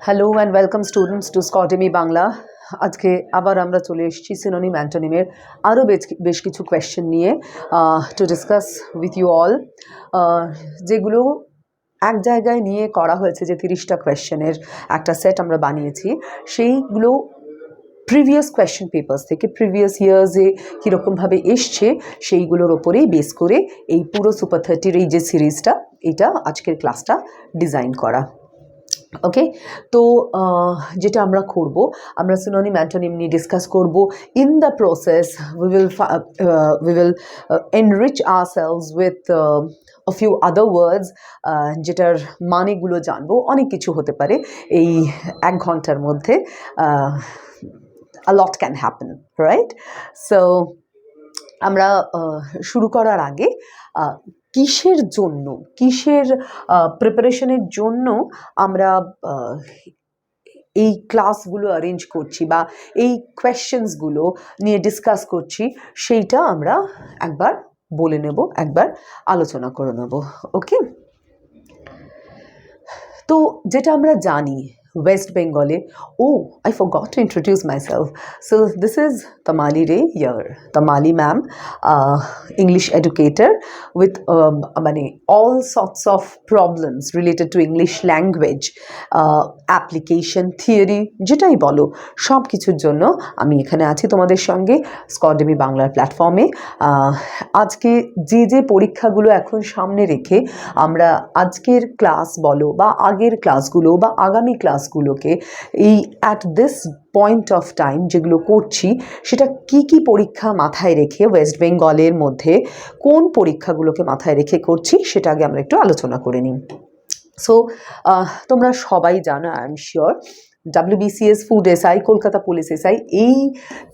Hello and welcome students to Scordemy Bangla. আজকে আবার আমরা চলে এসেছি সিনোনিম অ্যান্টোনিমের আরও বেশ কিছু কোয়েশ্চেন নিয়ে to discuss with you all, যেগুলো এক জায়গায় নিয়ে করা হয়েছে যে 30টা কোয়েশ্চেনের একটা সেট আমরা বানিয়েছি। সেইগুলো প্রিভিয়াস কোয়েশ্চেন পেপার্স থেকে প্রিভিয়াস ইয়ার্সে কীরকমভাবে এসছে সেইগুলোর ওপরেই বেস করে এই পুরো সুপার 30-র এই যে সিরিজটা, এটা আজকের ক্লাসটা ডিজাইন করা। ওকে, তো যেটা আমরা করব, আমরা সিনোনিম অ্যান্টোনিম নিয়ে ডিসকাস করব। In the process we will enrich ourselves with a few other words, যেটার মানেগুলো জানবো। অনেক কিছু হতে পারে এই 1 ঘন্টার মধ্যে, a lot can happen, right? So আমরা শুরু করার আগে কিসের জন্য, কিসের প্রিপারেশনের জন্য আমরা এই ক্লাসগুলো অ্যারেঞ্জ করছি বা এই কোয়েশ্চেন্সগুলো নিয়ে ডিসকাস করছি, সেইটা আমরা একবার বলে নেব, একবার আলোচনা করে নেব। ওকে, তো যেটা আমরা জানি West Bengal, oh, I forgot to introduce myself. So this is Tamali Ray here. Tamali ma'am, English educator with all sorts of problems related to English language, application, theory, যেটাই বলো সব কিছুর জন্য আমি এখানে আছি তোমাদের সঙ্গে স্কডেমি বাংলার প্ল্যাটফর্মে। আজকে যে পরীক্ষাগুলো এখন সামনে রেখে আমরা আজকের ক্লাস বলো বা আগের ক্লাসগুলো বা আগামী ক্লাসগুলোকে এই at this point of time যেগুলো করছি, সেটা কি পরীক্ষা মাথায় রেখে ওয়েস্ট বেঙ্গলের মধ্যে কোন পরীক্ষাগুলোকে মাথায় রেখে করছি সেটা আগে আমরা একটু আলোচনা করে নিই। সো তোমরা সবাই জানো, I am sure, WBCS food SI, Kolkata police SI, এই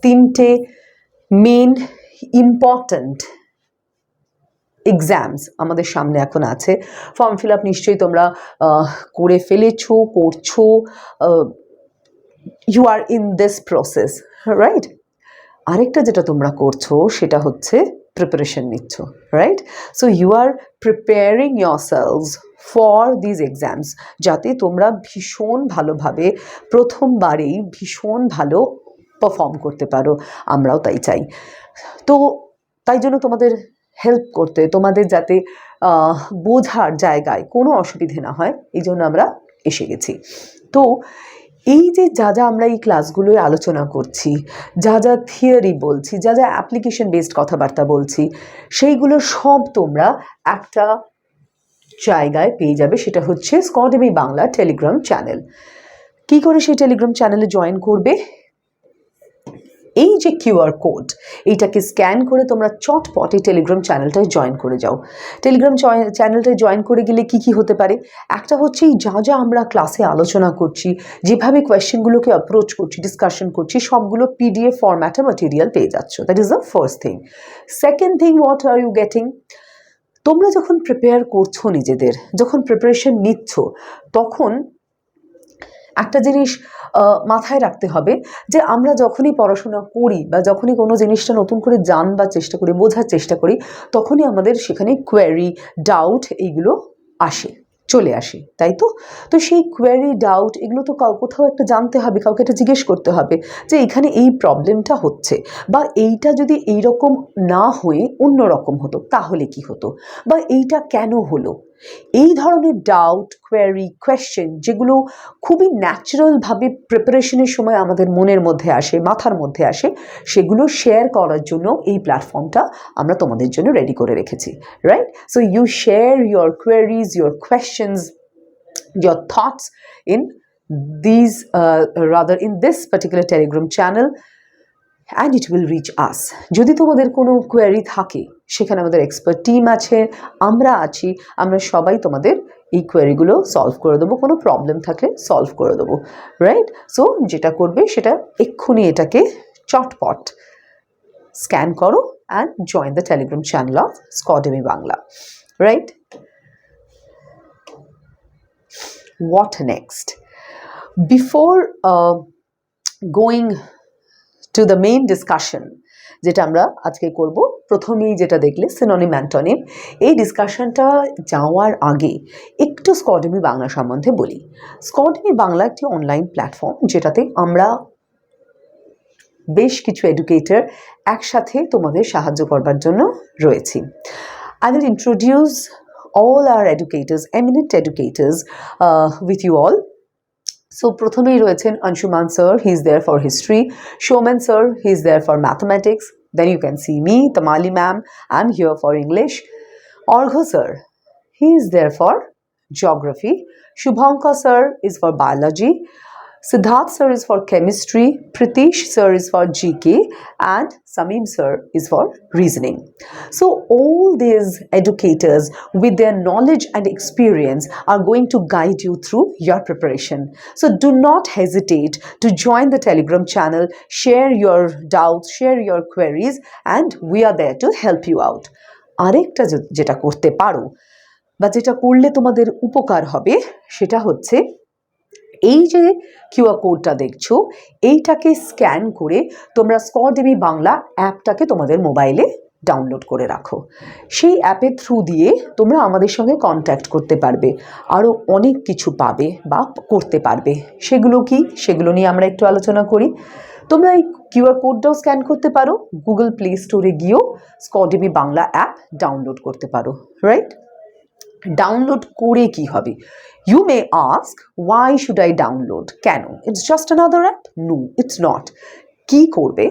3টে মেন ইম্পর্ট্যান্ট এক্সামস আমাদের সামনে এখন আছে। ফর্ম ফিল আপ নিশ্চয়ই তোমরা করে ফেলেছো, করছো, you are in this process, right? আরেকটা যেটা তোমরা করছো সেটা হচ্ছে প্রিপারেশন নিচ্ছ, right? So you are preparing yourselves for these exams, যাতে তোমরা ভীষণ ভালোভাবে প্রথমবারেই ভীষণ ভালো পারফর্ম করতে পারো। আমরাও তাই চাই। তো তাই জন্য তোমাদের হেল্প করতে, তোমাদের যাতে বোঝার জায়গায় কোনো অসুবিধে না হয়, এই জন্য আমরা এসে গেছি। তো এই যে যা আমরা এই ক্লাসগুলোয় আলোচনা করছি, যা থিওরি বলছি, যা অ্যাপ্লিকেশন বেসড কথাবার্তা বলছি, সেইগুলো সব তোমরা একটা জায়গায় পেয়ে যাবে, সেটা হচ্ছে স্কডেমি বাংলা টেলিগ্রাম চ্যানেল। কি করে সেই টেলিগ্রাম চ্যানেলে জয়েন করবে? এই যে কিউআর কোড, এইটাকে স্ক্যান করে তোমরা চটপট এই টেলিগ্রাম চ্যানেলটায় জয়েন করে যাও। টেলিগ্রাম চ্যানেলটায় জয়েন করে গেলে কি হতে পারে? একটা হচ্ছে এই যা আমরা ক্লাসে আলোচনা করছি, যেভাবে কোয়েশ্চেনগুলোকে অ্যাপ্রোচ করছি, ডিসকাশন করছি, সবগুলো PDF ফরম্যাটে ম্যাটেরিয়াল পেয়ে যাচ্ছ। That is the first thing. Second thing, what are you getting? তোমরা যখন প্রিপেয়ার করছো, নিজেদের যখন প্রিপারেশন নিচ্ছ, তখন একটা জিনিস মাথায় রাখতে হবে যে আমরা যখনই পড়াশোনা করি বা যখনই কোনো জিনিসটা নতুন করে জানবার চেষ্টা করি, বোঝার চেষ্টা করি, তখনই আমাদের সেখানে কোয়েরি, ডাউট এইগুলো চলে আসে, তাই তো? তো সেই কোয়েরি, ডাউট এগুলো তো কোথাও একটা জানতে হবে, কাউকে একটা জিজ্ঞেস করতে হবে যে এখানে এই প্রবলেমটা হচ্ছে, বা এইটা যদি এইরকম না হয়ে অন্য রকম হতো তাহলে কি হতো, বা এইটা কেন হলো। এই ধরনের ডাউট, কোয়েরি, কোয়েশ্চেন যেগুলো খুবই ন্যাচারালভাবে প্রিপারেশনের সময় আমাদের মনের মধ্যে আসে, মাথার মধ্যে আসে, সেগুলো শেয়ার করার জন্য এই প্ল্যাটফর্মটা আমরা তোমাদের জন্য রেডি করে রেখেছি, right? So you share your queries, your questions, your thoughts in these in this particular Telegram channel, and it will reach us. যদি তোমাদের কোনো কোয়েরি থাকে, সেখানে আমাদের এক্সপার্ট টিম আছে, আমরা আছি, আমরা সবাই তোমাদের এই কোয়েরিগুলো সলভ করে দেবো, কোনো প্রবলেম থাকলে সলভ করে দেবো, রাইট? সো যেটা করবে সেটা এক্ষুনি এটাকে চটপট স্ক্যান করো and join the Telegram channel of স্কডেমি Bangla, right? What next? Before going to the main discussion, যেটা আমরা আজকে করব। প্রথমেই যেটা দেখলে সিনোনিম অ্যান্টোনিম। এই ডিসকাশনটা যাওয়ার আগে একটু স্কডেমি বাংলা সম্বন্ধে বলি। স্কডেমি বাংলা একটি অনলাইন প্ল্যাটফর্ম, যেটাতে আমরা বেশ কিছু এডুকেটর একসাথে তোমাদের সাহায্য করবার জন্য রয়েছি। I will introduce all our educators, eminent educators with you all. So প্রথমেই রয়েছেন Anshuman sir, he is there for history. Shoman sir, he is there for mathematics. Then you can see me, Tamali ma'am, I'm here for English. Orgho sir, he is there for geography. Shubhanka sir is for biology. Siddharth sir is for chemistry, Pritish sir is for GK, and Samim sir is for reasoning. So all these educators with their knowledge and experience are going to guide you through your preparation. So do not hesitate to join the Telegram channel, share your doubts, share your queries, and we are there to help you out. আরেকটা যেটা করতে পারো বা যেটা করলে তোমাদের উপকার হবে সেটা হচ্ছে এই যে কিউআর কোডটা দেখছো, এইটাকে স্ক্যান করে তোমরা স্কডেমি বাংলা অ্যাপটাকে তোমাদের মোবাইলে ডাউনলোড করে রাখো। সেই অ্যাপের থ্রু দিয়ে তোমরা আমাদের সঙ্গে কন্ট্যাক্ট করতে পারবে, আরও অনেক কিছু পাবে বা করতে পারবে। সেগুলো কি, সেগুলো নিয়ে আমরা একটু আলোচনা করি। তোমরা এই কিউআর কোডটাও স্ক্যান করতে পারো, গুগল প্লে স্টোরে গিয়েও স্কডেমি বাংলা অ্যাপ ডাউনলোড করতে পারো, রাইট? ডাউনলোড করে কি হবে? You may ask, why should I download? কেন? It's just another app? No, it's not. কি করবে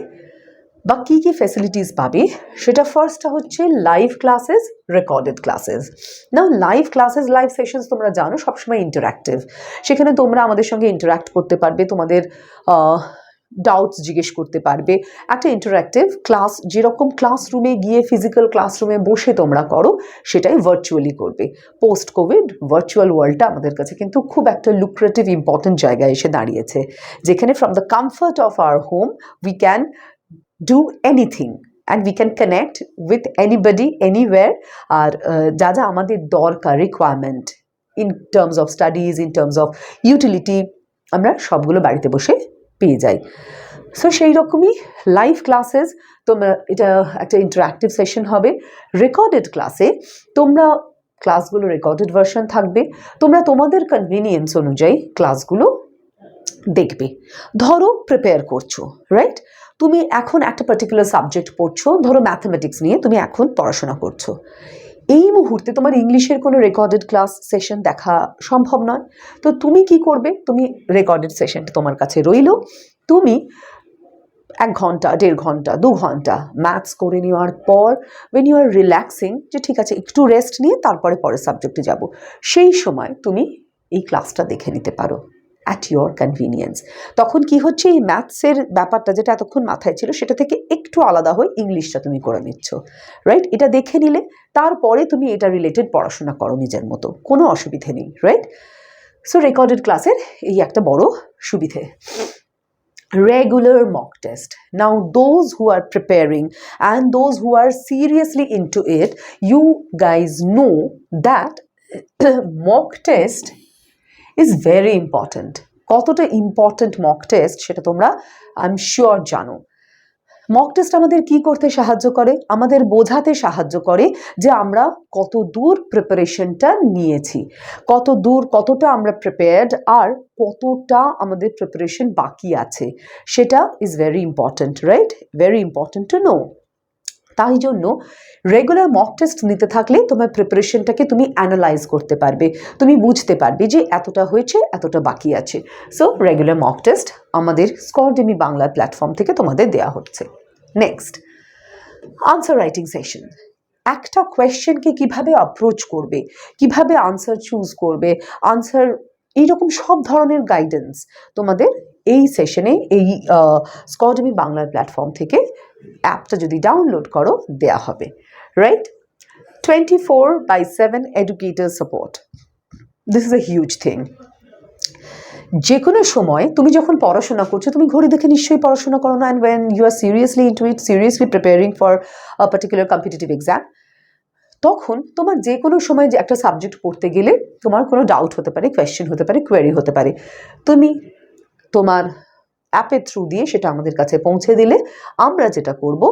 বা কি কি ফ্যাসিলিটিস পাবে সেটা ফার্স্টটা হচ্ছে লাইভ ক্লাসেস, রেকর্ডেড ক্লাসেস। নাও লাইভ ক্লাসেস, লাইভ সেশনস তোমরা জানো সবসময় ইন্টারঅ্যাক্টিভ। সেখানে তোমরা আমাদের সঙ্গে ইন্টারঅ্যাক্ট করতে পারবে, তোমাদের ডাউটস জিজ্ঞেস করতে পারবে। একটা ইন্টারঅ্যাক্টিভ ক্লাস, যেরকম ক্লাসরুমে গিয়ে ফিজিক্যাল ক্লাসরুমে বসে তোমরা করো সেটাই ভার্চুয়ালি করবে। পোস্ট কোভিড ভার্চুয়াল ওয়ার্ল্ডটা আমাদের কাছে কিন্তু খুব একটা লুক্রেটিভ ইম্পর্টেন্ট জায়গায় এসে দাঁড়িয়েছে, যেখানে from the comfort of our home we can do anything and we can connect with anybody anywhere. আর যা যা আমাদের দরকার requirement in terms of studies, in terms of utility, আমরা সবগুলো বাড়িতে বসে পেয়ে যাই। সো সেই রকমই লাইভ ক্লাসেস, তোমরা এটা একটা ইন্টারঅ্যাক্টিভ সেশন হবে। রেকর্ডেড ক্লাসে তোমরা ক্লাসগুলো রেকর্ডেড ভার্সন থাকবে, তোমরা তোমাদের কনভিনিয়েন্স অনুযায়ী ক্লাসগুলো দেখবে। ধরো প্রিপেয়ার করছো, রাইট? তুমি এখন একটা পার্টিকুলার সাবজেক্ট পড়ছো, ধরো ম্যাথমেটিক্স নিয়ে তুমি এখন পড়াশোনা করছো। এই মুহূর্তে তোমার ইংলিশের কোনো রেকর্ডেড ক্লাস সেশন দেখা সম্ভব নয়। তো তুমি কি করবে? তুমি রেকর্ডেড সেশনটা তোমার কাছে রইলো, তুমি 1 ঘন্টা, 1.5 ঘন্টা, 2 ঘন্টা ম্যাথস করে নেওয়ার পর ওয়েন ইউ আর রিল্যাক্সিং, যে ঠিক আছে একটু রেস্ট নিয়ে তারপরে পরের সাবজেক্টে যাব, সেই সময় তুমি এই ক্লাসটা দেখে নিতে পারো অ্যাট ইয়োর কনভিনিয়েন্স। তখন কি হচ্ছে, এই ম্যাথসের ব্যাপারটা যেটা এতক্ষণ মাথায় ছিল সেটা থেকে একটু আলাদা হয়ে ইংলিশটা তুমি করে নিচ্ছ, রাইট? এটা দেখে নিলে তারপরে তুমি এটা রিলেটেড পড়াশোনা করো নিজের মতো, কোনো অসুবিধে নেই, রাইট? সো রেকর্ডেড ক্লাসের এই একটা বড় সুবিধে। Regular mock test. Now those who are preparing and those who are seriously into it, you guys know that mock test is very important. কতটা ইম্পর্টেন্ট মক টেস্ট সেটা তোমরা আই এম শিওর জানো। Mock test আমাদের কি করতে সাহায্য করে? আমাদের বোঝাতে সাহায্য করে যে আমরা কত দূর প্রিপারেশনটা নিয়েছি, কত দূর, কতটা আমরা প্রিপেয়ার্ড, আর কতটা আমাদের প্রিপারেশন বাকি আছে, সেটা is very important, right? Very important to know. তাই জন্য রেগুলার মক টেস্ট নিতে থাকলে তোমার প্রিপারেশনটাকে তুমি অ্যানালাইজ করতে পারবে, তুমি বুঝতে পারবে যে এতটা হয়েছে, এতটা বাকি আছে। সো রেগুলার মক টেস্ট আমাদের স্কডেমি বাংলা প্ল্যাটফর্ম থেকে তোমাদের দেওয়া হচ্ছে। Next, answer writing session. একটা কোয়েশ্চেনকে কিভাবে অ্যাপ্রোচ করবে, কিভাবে আনসার চুজ করবে, আনসার, এইরকম সব ধরনের গাইডেন্স তোমাদের এই সেশনে, এই স্কডেমি বাংলার প্ল্যাটফর্ম থেকে অ্যাপটা যদি ডাউনলোড করো দেয়া হবে, right? 24/7 educator support, this is a huge thing. যে কোনো সময় তুমি যখন পড়াশোনা করছো, তুমি ঘড়ি দেখে নিশ্চয়ই পড়াশোনা করো না, and when you are seriously into it, seriously preparing for a particular competitive exam, তখন তোমার যে কোনো সময় যে একটা সাবজেক্ট পড়তে গেলে তোমার কোনো ডাউট হতে পারে, কোয়েশ্চেন হতে পারে, কোয়েরি হতে পারে, তুমি তোমার অ্যাপের থ্রু দিয়ে সেটা আমাদের কাছে পৌঁছে দিলে আমরা যেটা করব,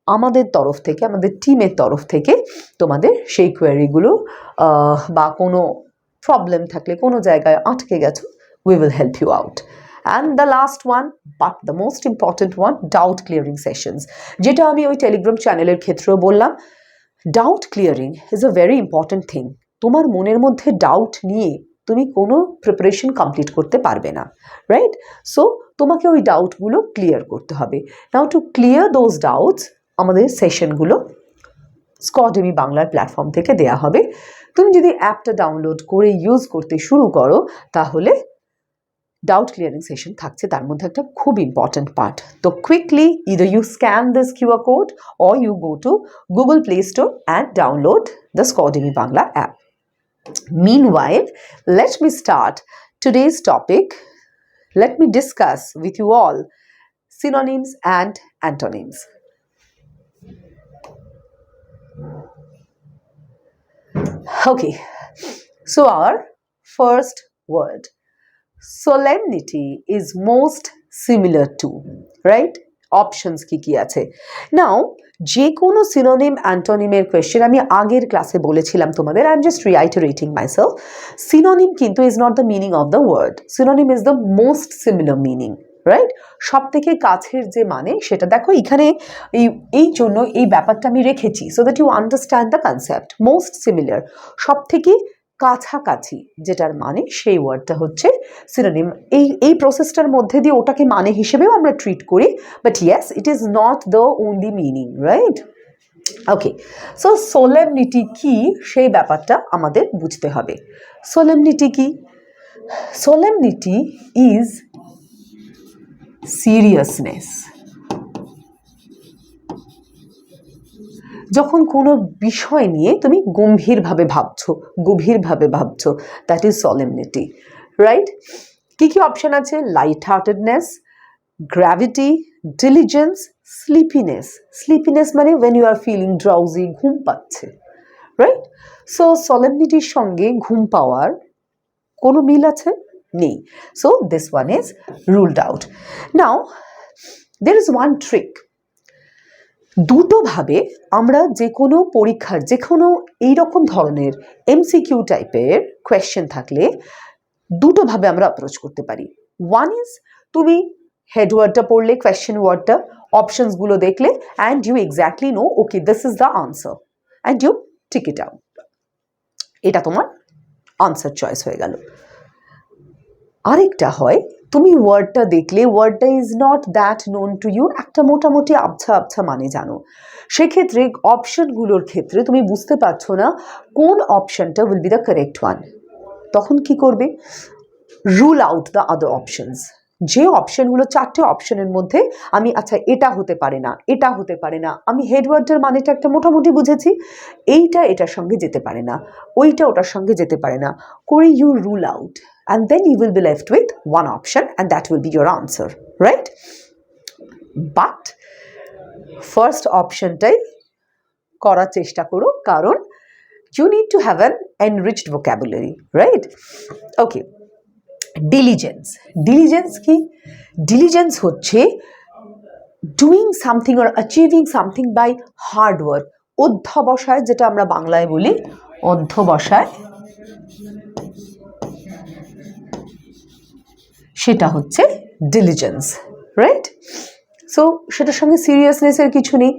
আমাদের তরফ থেকে, আমাদের টিমের তরফ থেকে তোমাদের সেই কোয়েরিগুলো বা কোনো প্রবলেম থাকলে, কোনো জায়গায় আটকে গেছো, we will help you out. And the last one, but the most important one, doubt clearing sessions. যেটা আমি ওই টেলিগ্রাম চ্যানেলের ক্ষেত্রেও বললাম, doubt clearing is a very important thing. তোমার মনের মধ্যে ডাউট নিয়ে তুমি কোনো প্রিপারেশন কমপ্লিট করতে পারবে না, রাইট? সো তোমাকে ওই ডাউটগুলো ক্লিয়ার করতে হবে। নাও টু ক্লিয়ার দোজ ডাউটস আমাদের সেশনগুলো স্কডেমি বাংলার প্ল্যাটফর্ম থেকে দেয়া হবে। তুমি যদি অ্যাপটা ডাউনলোড করে ইউজ করতে শুরু করো, তাহলে ডাউট ক্লিয়ারিং সেশন থাকছে তার মধ্যে একটা খুব ইম্পর্টেন্ট পার্ট। তো quickly either you scan this QR code or you go to Google Play Store and download the Scordemy Bangla app. Meanwhile, let me start today's topic. Let me discuss with you all synonyms and antonyms. Okay, so our first word, solemnity, is most similar to, right? Options কি আছে? Now, যে কোনো synonym antonymer question আমি আগের ক্লাসে বলেছিলাম তোমাদের, I'm just reiterating myself. Synonym কিন্তু is not the meaning of the word. Synonym is the most similar meaning, right? সব থেকে কাছের যে মানে সেটা দেখো এখানে এই জন্য এই ব্যাপারটা আমি রেখেছি so that you understand the concept. Most similar, সব থেকে কাছাকাছি যেটার মানে সেই ওয়ার্ডটা হচ্ছে সিনোনিম। এই প্রসেসটার মধ্যে দিয়ে ওটাকে মানে হিসেবেও আমরা ট্রিট করি, but yes it is not the only meaning, right? Okay, so solemnity কি সেই ব্যাপারটা আমাদের বুঝতে হবে। সোলেমনিটি কি? Solemnity is seriousness. যখন কোনো বিষয় নিয়ে তুমি গভীরভাবে ভাবছো, দ্যাট ইজ সলেমনিটি, রাইট? কি কি অপশন আছে? লাইট হার্টেডনেস, গ্র্যাভিটি, ডিলিজেন্স, স্লিপিনেস মানে when you are feeling drowsy, ঘুম পাচ্ছে, রাইট? সো সলেমনিটির সঙ্গে ঘুম পাওয়ার কোনো মিল আছে? নেই। So this one is ruled out. Now there is one trick. দুটোভাবে আমরা যে কোনো পরীক্ষার যে কোনো এইরকম ধরনের এমসিকিউ টাইপের কোয়েশ্চেন থাকলে দুটোভাবে আমরা অ্যাপ্রোচ করতে পারি। ওয়ান ইজ তুমি হেডওয়ার্ডটা পড়লে, কোয়েশ্চেন ওয়ার্ডটা, অপশনসগুলো দেখলে, and you exactly know okay this is the answer and you tick it out, এটা তোমার আনসার চয়েস হয়ে গেল। আরেকটা হয় তুমি ওয়ার্ডটা দেখলে, ওয়ার্ডটা is not that known to you, একটা মোটামুটি আবছা মানে জানো, সেক্ষেত্রে অপশনগুলোর ক্ষেত্রে তুমি বুঝতে পারছো না কোন অপশনটা will be the correct one. তখন কি করবে? Rule out the other options. যে অপশনগুলো, চারটে অপশনের মধ্যে আমি আচ্ছা এটা হতে পারে না, আমি হেডওয়ার্ডের মানেটা একটা মোটামুটি বুঝেছি, এইটা এটার সঙ্গে যেতে পারে না, ওইটা ওটার সঙ্গে যেতে পারে না করে you rule out and then you will be left with one option and that will be your answer, right? But first optionটাই করার চেষ্টা করো, কারণ you need to have an enriched vocabulary, right? Okay, diligence কি? diligence হচ্ছে doing something or achieving something by hard work. অধ্যবসায়, যেটা আমরা বাংলায় বলি অধ্যবসায়, সেটা হচ্ছে ডিলিজেন্স, রাইট? সো সেটার সঙ্গে সিরিয়াসনেসের কিছু নেই।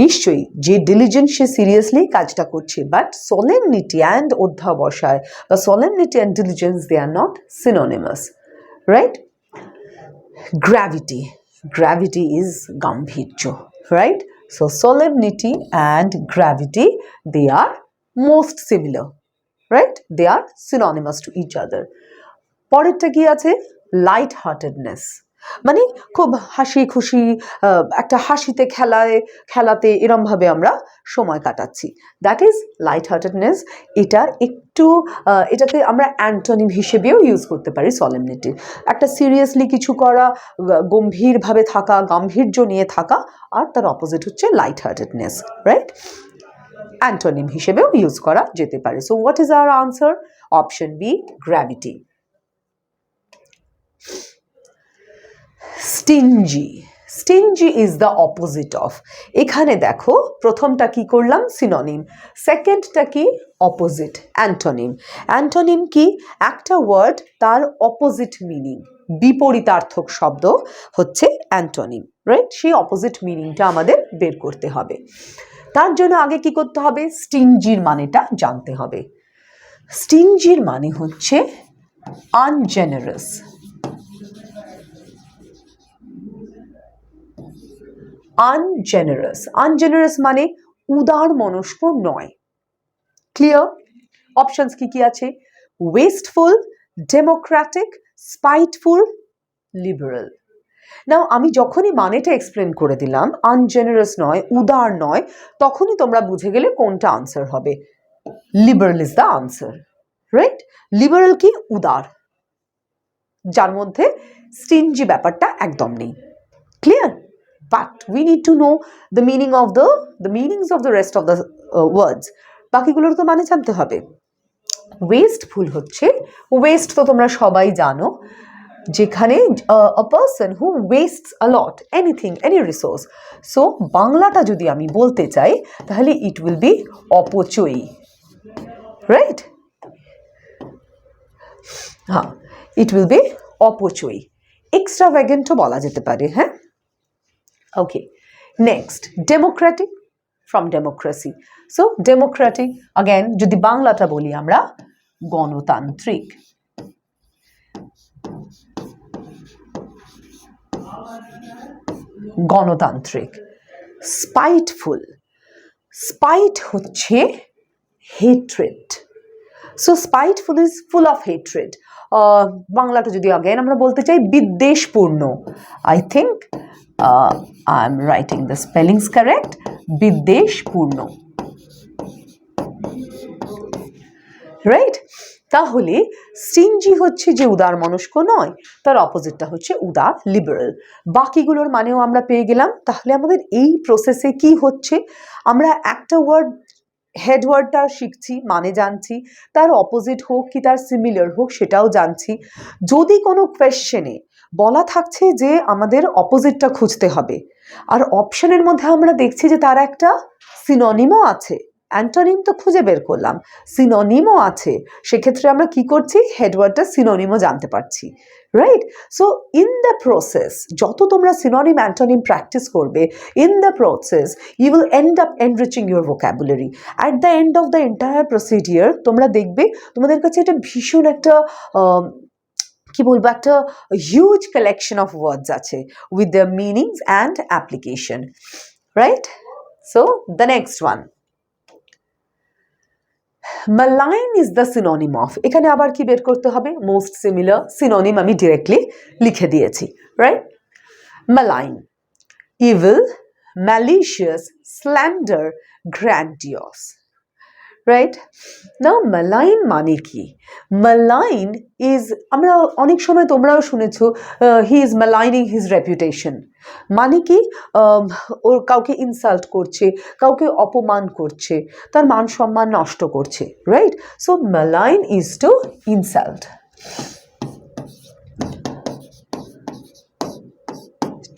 নিশ্চয়ই যে ডিলিজেন্স সে সিরিয়াসলি কাজটা করছে, বাট সোলেমনিটি অ্যান্ড অধ্যবসায় বা solemnity and diligence they are not synonymous, right? Gravity is গাম্ভীর্য, right? So solemnity and gravity they are most similar, right? They are synonymous to each other. পরেরটা কি আছে? লাইট হার্টেডনেস, মানে খুব হাসি খুশি, একটা হাসিতে খেলাতে এরমভাবে আমরা সময় কাটাচ্ছি, দ্যাট ইজ লাইট হার্টেডনেস। এটাতে আমরা অ্যান্টোনিম হিসেবেও ইউজ করতে পারি সলেমনিটি। একটা সিরিয়াসলি কিছু করা, গম্ভীরভাবে থাকা, গাম্ভীর্য নিয়ে থাকা, আর তার অপোজিট হচ্ছে লাইট হার্টেডনেস, রাইট? অ্যান্টোনিম হিসেবেও ইউজ করা যেতে পারে। So what is our answer? Option B, gravity. Stingy is the opposite of. এখানে দেখো প্রথমটা কি করলাম, সিনোনিম, সেকেন্ডটা কি, অপোজিট, অ্যান্টোনিম। অ্যান্টোনিম কি, একটা ওয়ার্ড তার অপোজিট মিনিং, বিপরীতার্থক শব্দ হচ্ছে অ্যান্টোনিম, রাইট? সেই অপোজিট মিনিংটা আমাদের বের করতে হবে। তার জন্য আগে কি করতে হবে, স্টিঞ্জির মানেটা জানতে হবে। স্টিঞ্জির মানে হচ্ছে আনজেনারাস। আনজেনারাস, আনজেনারাস মানে উদার মনস্ক নয়। ক্লিয়ার? অপশনস কি কি আছে, ওয়েস্টফুল, ডেমোক্রেটিক, স্পাইটফুল, লিবারেল। নাও আমি যখনই মানেটা এক্সপ্লেন করে দিলাম, আনজেনারাস নয়, উদার নয়, তখনই তোমরা বুঝে গেলে কোনটা আনসার হবে। Liberal is the answer, right? Liberal কি, উদার, যার মধ্যে স্টিঞ্জি ব্যাপারটা একদম নেই। Clear? But we need to know the meanings of the rest of the words. বাকিগুলোর তো মানে জানতে হবে। ওয়েস্টফুল হচ্ছে, ওয়েস্ট তো তোমরা সবাই জানো, যেখানে a person who wastes a lot, anything, any resource. So বাংলাটা যদি আমি বলতে চাই তাহলে it will be অপচয়ী, right? হ্যাঁ, it will be অপচয়ী। এক্সট্রাভ্যাগেন্টও বলা যেতে পারে, হ্যাঁ। Okay, next, democratic, from democracy. So democratic, again যদি বাংলাটা বলি আমরা, গণতান্ত্রিক। গণতান্ত্রিক। স্পাইটফুল, স্পাইট হচ্ছে hatred. So spiteful is full of hatred. বাংলাটা যদি again আমরা বলতে চাই, বিদ্বেষপূর্ণ। I think I'm writing the spellings correct. বিদ্বেষপূর্ণ, রাইট? তাহলে স্টিঞ্জি হচ্ছে যে উদার মনস্ক নয়, তার অপোজিটটা হচ্ছে উদার, লিবারেল। বাকিগুলোর মানেও আমরা পেয়ে গেলাম। তাহলে আমাদের এই প্রসেসে কি হচ্ছে, আমরা একটা ওয়ার্ড, হেড ওয়ার্ডটা শিখছি, মানে জানছি, তার অপোজিট হোক কি তার সিমিলার হোক সেটাও জানছি। যদি কোনো কোয়েশ্চেনে বলা থাকছে যে আমাদের অপোজিটটা খুঁজতে হবে, আর অপশনের মধ্যে আমরা দেখছি যে তার একটা সিনোনিমও আছে, অ্যান্টোনিম তো খুঁজে বের করলাম, সিনোনিমও আছে, সেক্ষেত্রে আমরা কি করছি, হেডওয়ার্ডটা সিনোনিমও জানতে পারছি, right? So in the process যত তোমরা সিনোনিম অ্যান্টোনিম প্র্যাকটিস করবে, in the process you will end up enriching your vocabulary. At the end of the entire procedure তোমরা দেখবে তোমাদের কাছে এটা ভীষণ একটা কি বলবো, একটা হিউজ কালেকশন অফ ওয়ার্ডস আছে with the meanings and application, right? So the next one, malign is the synonym of, এখানে আবার কি বের করতে হবে, মোস্ট সিমিলার, সিনোনিম আমি ডিরেক্টলি লিখে দিয়েছি, right? malign, evil, malicious, slander, grandiose, right? Now malign মানে কি? malign is, আমরা অনেক সময় তোমরাও শুনেছো, he is maligning his reputation, মানে কি, ওর কাউকে ইনসাল্ট করছে, কাউকে অপমান করছে, তার মান সম্মান নষ্ট করছে, right? So malign is to insult,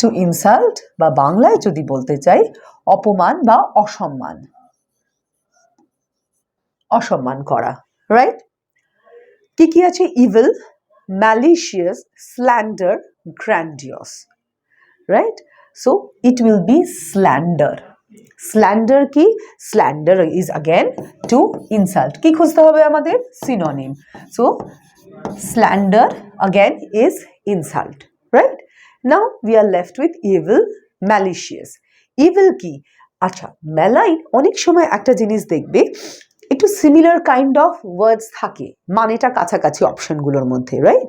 to insult, বা বাংলায় যদি বলতে চাই অপমান বা অসম্মান, অসম্মান করা, রাইট? কি কি আছে, evil, malicious, slander, grandiose, right? So it will be slander. Slander কি, slander is again to insult. কি খুঁজতে হবে আমাদের, synonym. So slander again is insult, right? Now we are left with evil, malicious. Evil কি, আচ্ছা, malign অনেক সময় একটা জিনিস দেখবে, একটু সিমিলার কাইন্ড অফ ওয়ার্ডস থাকে, মানেটা কাছাকাছি অপশনগুলোর মধ্যে, right?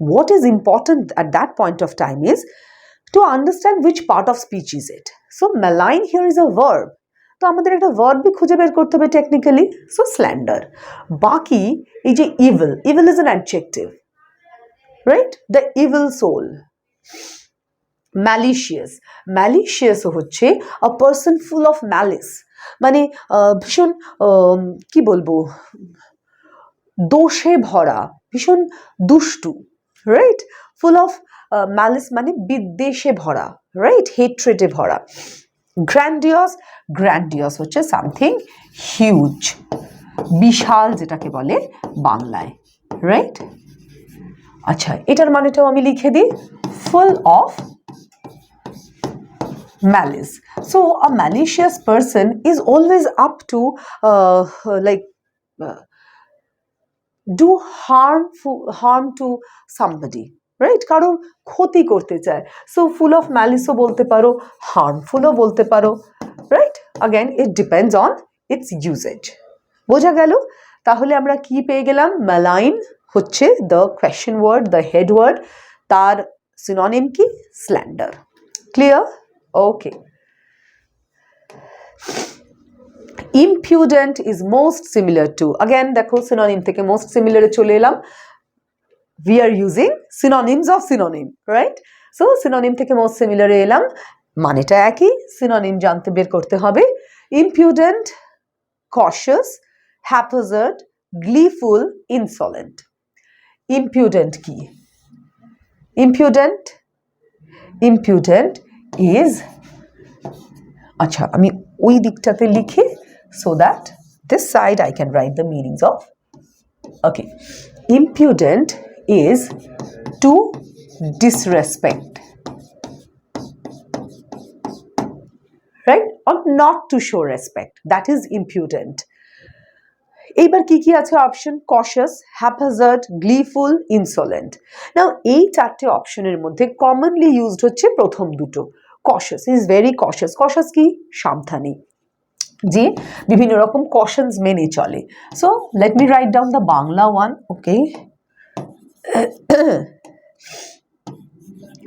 What is important at that point of time is to understand which part of speech is it. So malign here is a verb, তো আমাদের একটা ভার্বই খুঁজে বের করতে হবে টেকনিক্যালি, সো স্ল্যান্ডার। বাকি এই যে evil, evil is an adjective, right? The evil soul. Malicious, malicious হচ্ছে a person full of malice, মানে ভীষণ কি বলবো, দোষে ভরা, ভীষণ দুষ্টু, রাইট? ফুল অফ ম্যালিস মানে বিদ্বেষে ভরা, রাইট, হেট্রেটে ভরা। গ্র্যান্ডিয়াস, গ্র্যান্ডিয়াস হচ্ছে সামথিং হিউজ, বিশাল যেটাকে বলে বাংলায়, রাইট। আচ্ছা, এটার মানেটাও আমি লিখে দিই, full of malice. So a malicious person is always up to do harm to somebody, right? কারণ ক্ষতি করতে চায়। So full of malice ও বলতে পারো, harmful ও বলতে পারো, right? Again it depends on its usage. বোঝা গেল? তাহলে আমরা কি পেয়ে গেলাম? malign হচ্ছে the question word, the head word, তার synonym কি? slander. Clear? Okay. Impudent is most similar to, again দেখো synonym থেকে most similar এ চলে এলাম, we are using synonyms of synonym, right? So synonym থেকে most similar এ এলাম, মানেটা একই, synonym জানতে বের করতে হবে। Impudent, cautious, haphazard, gleeful, insolent. Impudent কি? Impudent is, আচ্ছা আমি ওই দিকটাতে লিখি so that this side I can write the meanings of. Okay, impudent is to disrespect, right, or not to show respect, that is impudent. এইবার কি কি আছে option? cautious, haphazard, gleeful, insolent. Now এই চারটে অপশনের মধ্যে commonly used হচ্ছে প্রথম দুটো। cautious, he is very cautious. cautious কি? সাবধানী, যে বিভিন্ন রকম cautions মেনে চলে। So let me write down the Bangla one. Okay.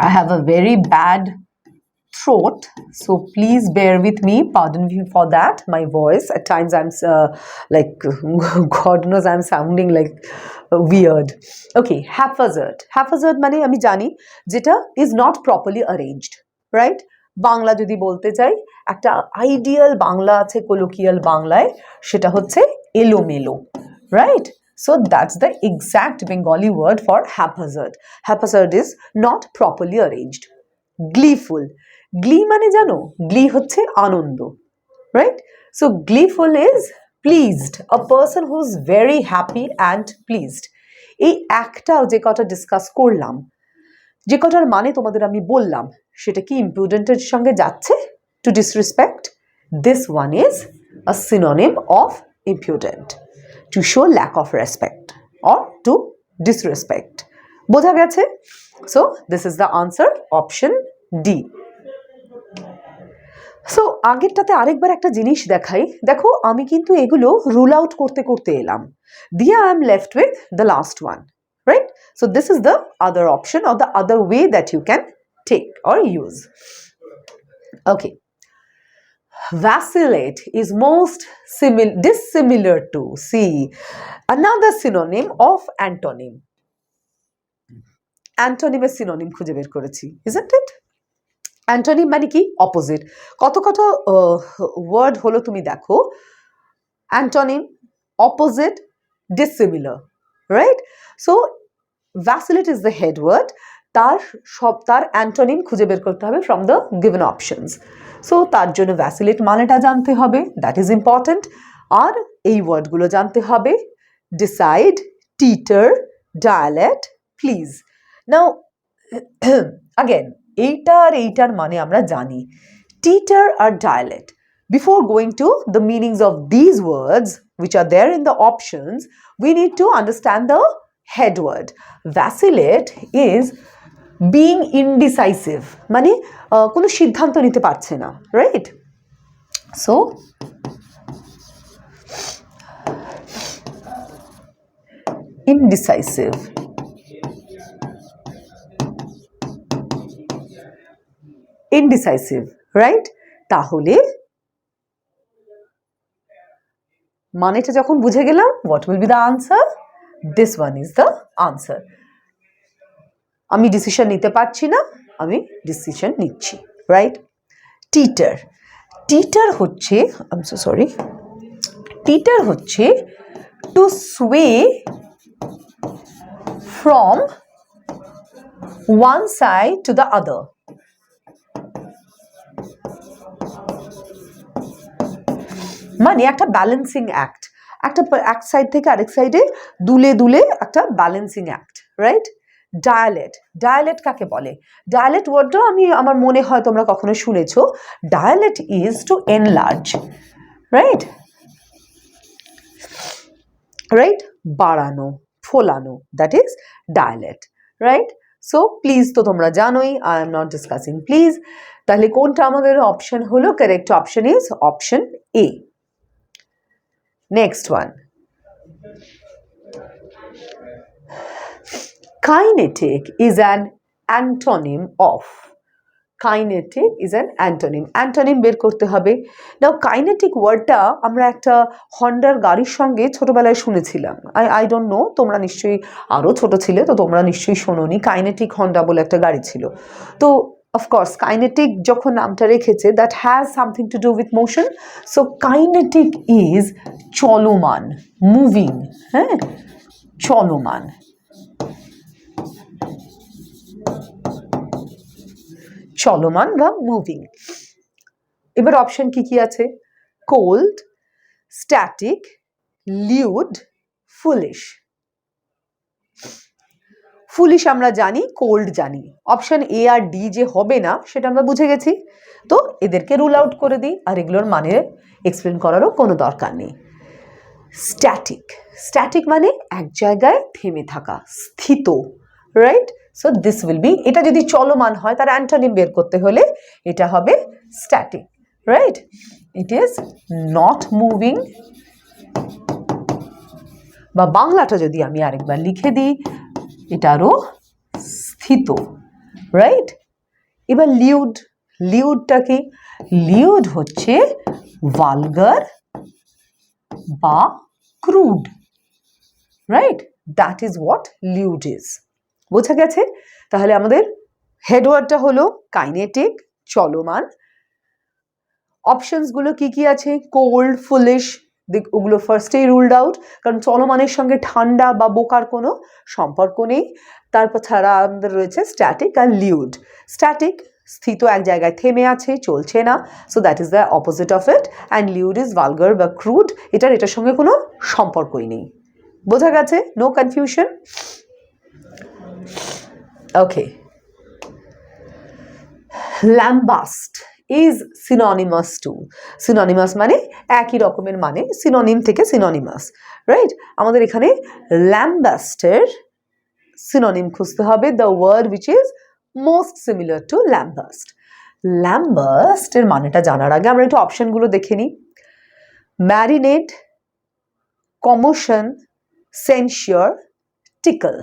I have a very bad throat, so please bear with me, pardon me for that. My voice at times I'm like God knows I'm sounding like weird. Okay, haphazard. haphazard মানে আমি জানি যেটা is not properly arranged, right? Bangla যদি বলতে চাই, একটা ideal Bangla আছে colloquial বাংলায়, সেটা হচ্ছে এলোমেলো, right? So that's the exact Bengali word for haphazard. Haphazard is not properly arranged. Gleeful. Glee মানে জানো? Glee হচ্ছে আনন্দ, right? So gleeful is pleased, a person who's very happy and pleased. এই একটাও যে কটা ডিসকাস করলাম, যে কটার মানে তোমাদের আমি বললাম, সেটা কি impudent-এর সঙ্গে যাচ্ছে? To disrespect? This one is a synonym of impudent. To show lack of respect or to disrespect. বোঝা গেছে? So this is the answer, option D. So আগেরটাতে আরেকবার একটা জিনিস দেখাই, দেখো আমি কিন্তু এগুলো রুল আউট করতে করতে এলাম, দিয়ে I am left with the last one, right? So this is the other option or the other way that you can take or use. Okay. Vacillate is most dissimilar to, see, another synonym of antonym. Antonym এর synonym খুঁজে বের করেছি, isn't it? Antonym মানে কি? opposite. কত কত word হলো তুমি দেখো, antonym, opposite, dissimilar, right? So vacillate is the head word, তার antonym খুঁজে বের করতে হবে from the given options. So তার জন্য vacillate মানেটা জানতে হবে, that is important. আর এই ওয়ার্ডগুলো জানতে হবে, decide, teeter, dilate, please. Now again এইটার মানে আমরা জানি, teeter R dilate. Before going to the meanings of these words which are there in the options, we need to understand the head word. Vacillate is being indecisive, মানে কোনো সিদ্ধান্ত নিতে পারছে না, right? So indecisive. Indecisive, right? তাহলে মানেটা যখন বুঝে গেলাম, what will be the answer? This one is the answer. আমি ডিসিশন নিতে পারছি না, আমি ডিসিশন নিচ্ছি, রাইট? টিটার, টিটার হচ্ছে, আই এম সো সরি, টিটার হচ্ছে two sway from one side to the other. মানে একটা ব্যালেন্সিং অ্যাক্ট, একটা এক সাইড থেকে আরেক সাইডে দুলে দুলে একটা ব্যালেন্সিং অ্যাক্ট, রাইট? ডায়ালেট, ডায়ালেট কাকে বলে? ডায়ালেট ওয়ার্ডটা আমার মনে হয় তোমরা কখনো শুনেছো। Dilate is to enlarge, right? Right, বাড়ানো, ফোলানো, that is dilate, right? So please তো তোমরা জানোই, I am not discussing please. তাহলে কোনটা আমাদের অপশন হলো? Correct option is option A. Next one, kinetic is an antonym of. Kinetic is an antonym. Antonym বের করতে হবে। নাও কাইনেটিক ওয়ার্ডটা আমরা একটা হন্ডার গাড়ির সঙ্গে ছোটবেলায় শুনেছিলাম। আই ডোন্ট নো, তোমরা নিশ্চয়ই আরও ছোট ছিলে, তো তোমরা নিশ্চয়ই শোনোনি। কাইনেটিক হন্ডা বলে একটা গাড়ি ছিল। তো অফকোর্স কাইনেটিক যখন নামটা রেখেছে, that has something to do with motion. So kinetic is চলমান, মুভিং, হ্যাঁ, চলমান। চলমান বা মুভিং। এবার অপশন কি কি আছে? Cold, static, lewd, foolish. Foolish আমরা জানি, কোল্ড জানি। অপশন এ আর ডি যে হবে না সেটা আমরা বুঝে গেছি, তো এদেরকে রুল আউট করে দিই, আর এগুলোর মানে এক্সপ্লেন করারও কোনো দরকার নেই। স্ট্যাটিক, স্ট্যাটিক মানে এক জায়গায় থেমে থাকা, স্থিত, right? So this will be, এটা যদি চলমান হয় তার অ্যান্টোনিম বের করতে হলে এটা হবে static, right? It is not moving, বা বাংলাটা যদি আমি আরেকবার লিখে দিই, এটারও স্থিত, রাইট? এবার লিউড, লিউডটা কি? লিউড হচ্ছে ভালগার বা crude, right? That is what lewd is. বোঝা গেছে? তাহলে আমাদের হেডওয়ার্ডটা হলো কাইনেটিক, চলমান। অপশনসগুলো কি কি আছে? কোল্ড, ফুলিশ, ওগুলো ফার্স্টেই রুলড আউট, কারণ চলমানের সঙ্গে ঠান্ডা বা বোকার কোনো সম্পর্ক নেই। তারপর ছাড়া আমাদের রয়েছে স্ট্যাটিক আর লিউড। স্ট্যাটিক স্থিত, এক জায়গায় থেমে আছে, চলছে না, so that is the opposite of it. And lewd is vulgar বা ক্রুড, এটার সঙ্গে কোনো সম্পর্কই নেই। বোঝা গেছে? No confusion? Okay. Lambast is synonymous to. Synonymous মানে একই রকমের মানে, সিনোনিম থেকে সিনোনিমাস, রাইট? আমাদের এখানে ল্যাম্বাস্টের সিনোনিম খুঁজতে হবে, the word which is most similar to lambast. ল্যাম্বাস্টের মানেটা জানার আগে আমরা একটু অপশনগুলো দেখে নিই। Marinate, commotion, censure, tickle,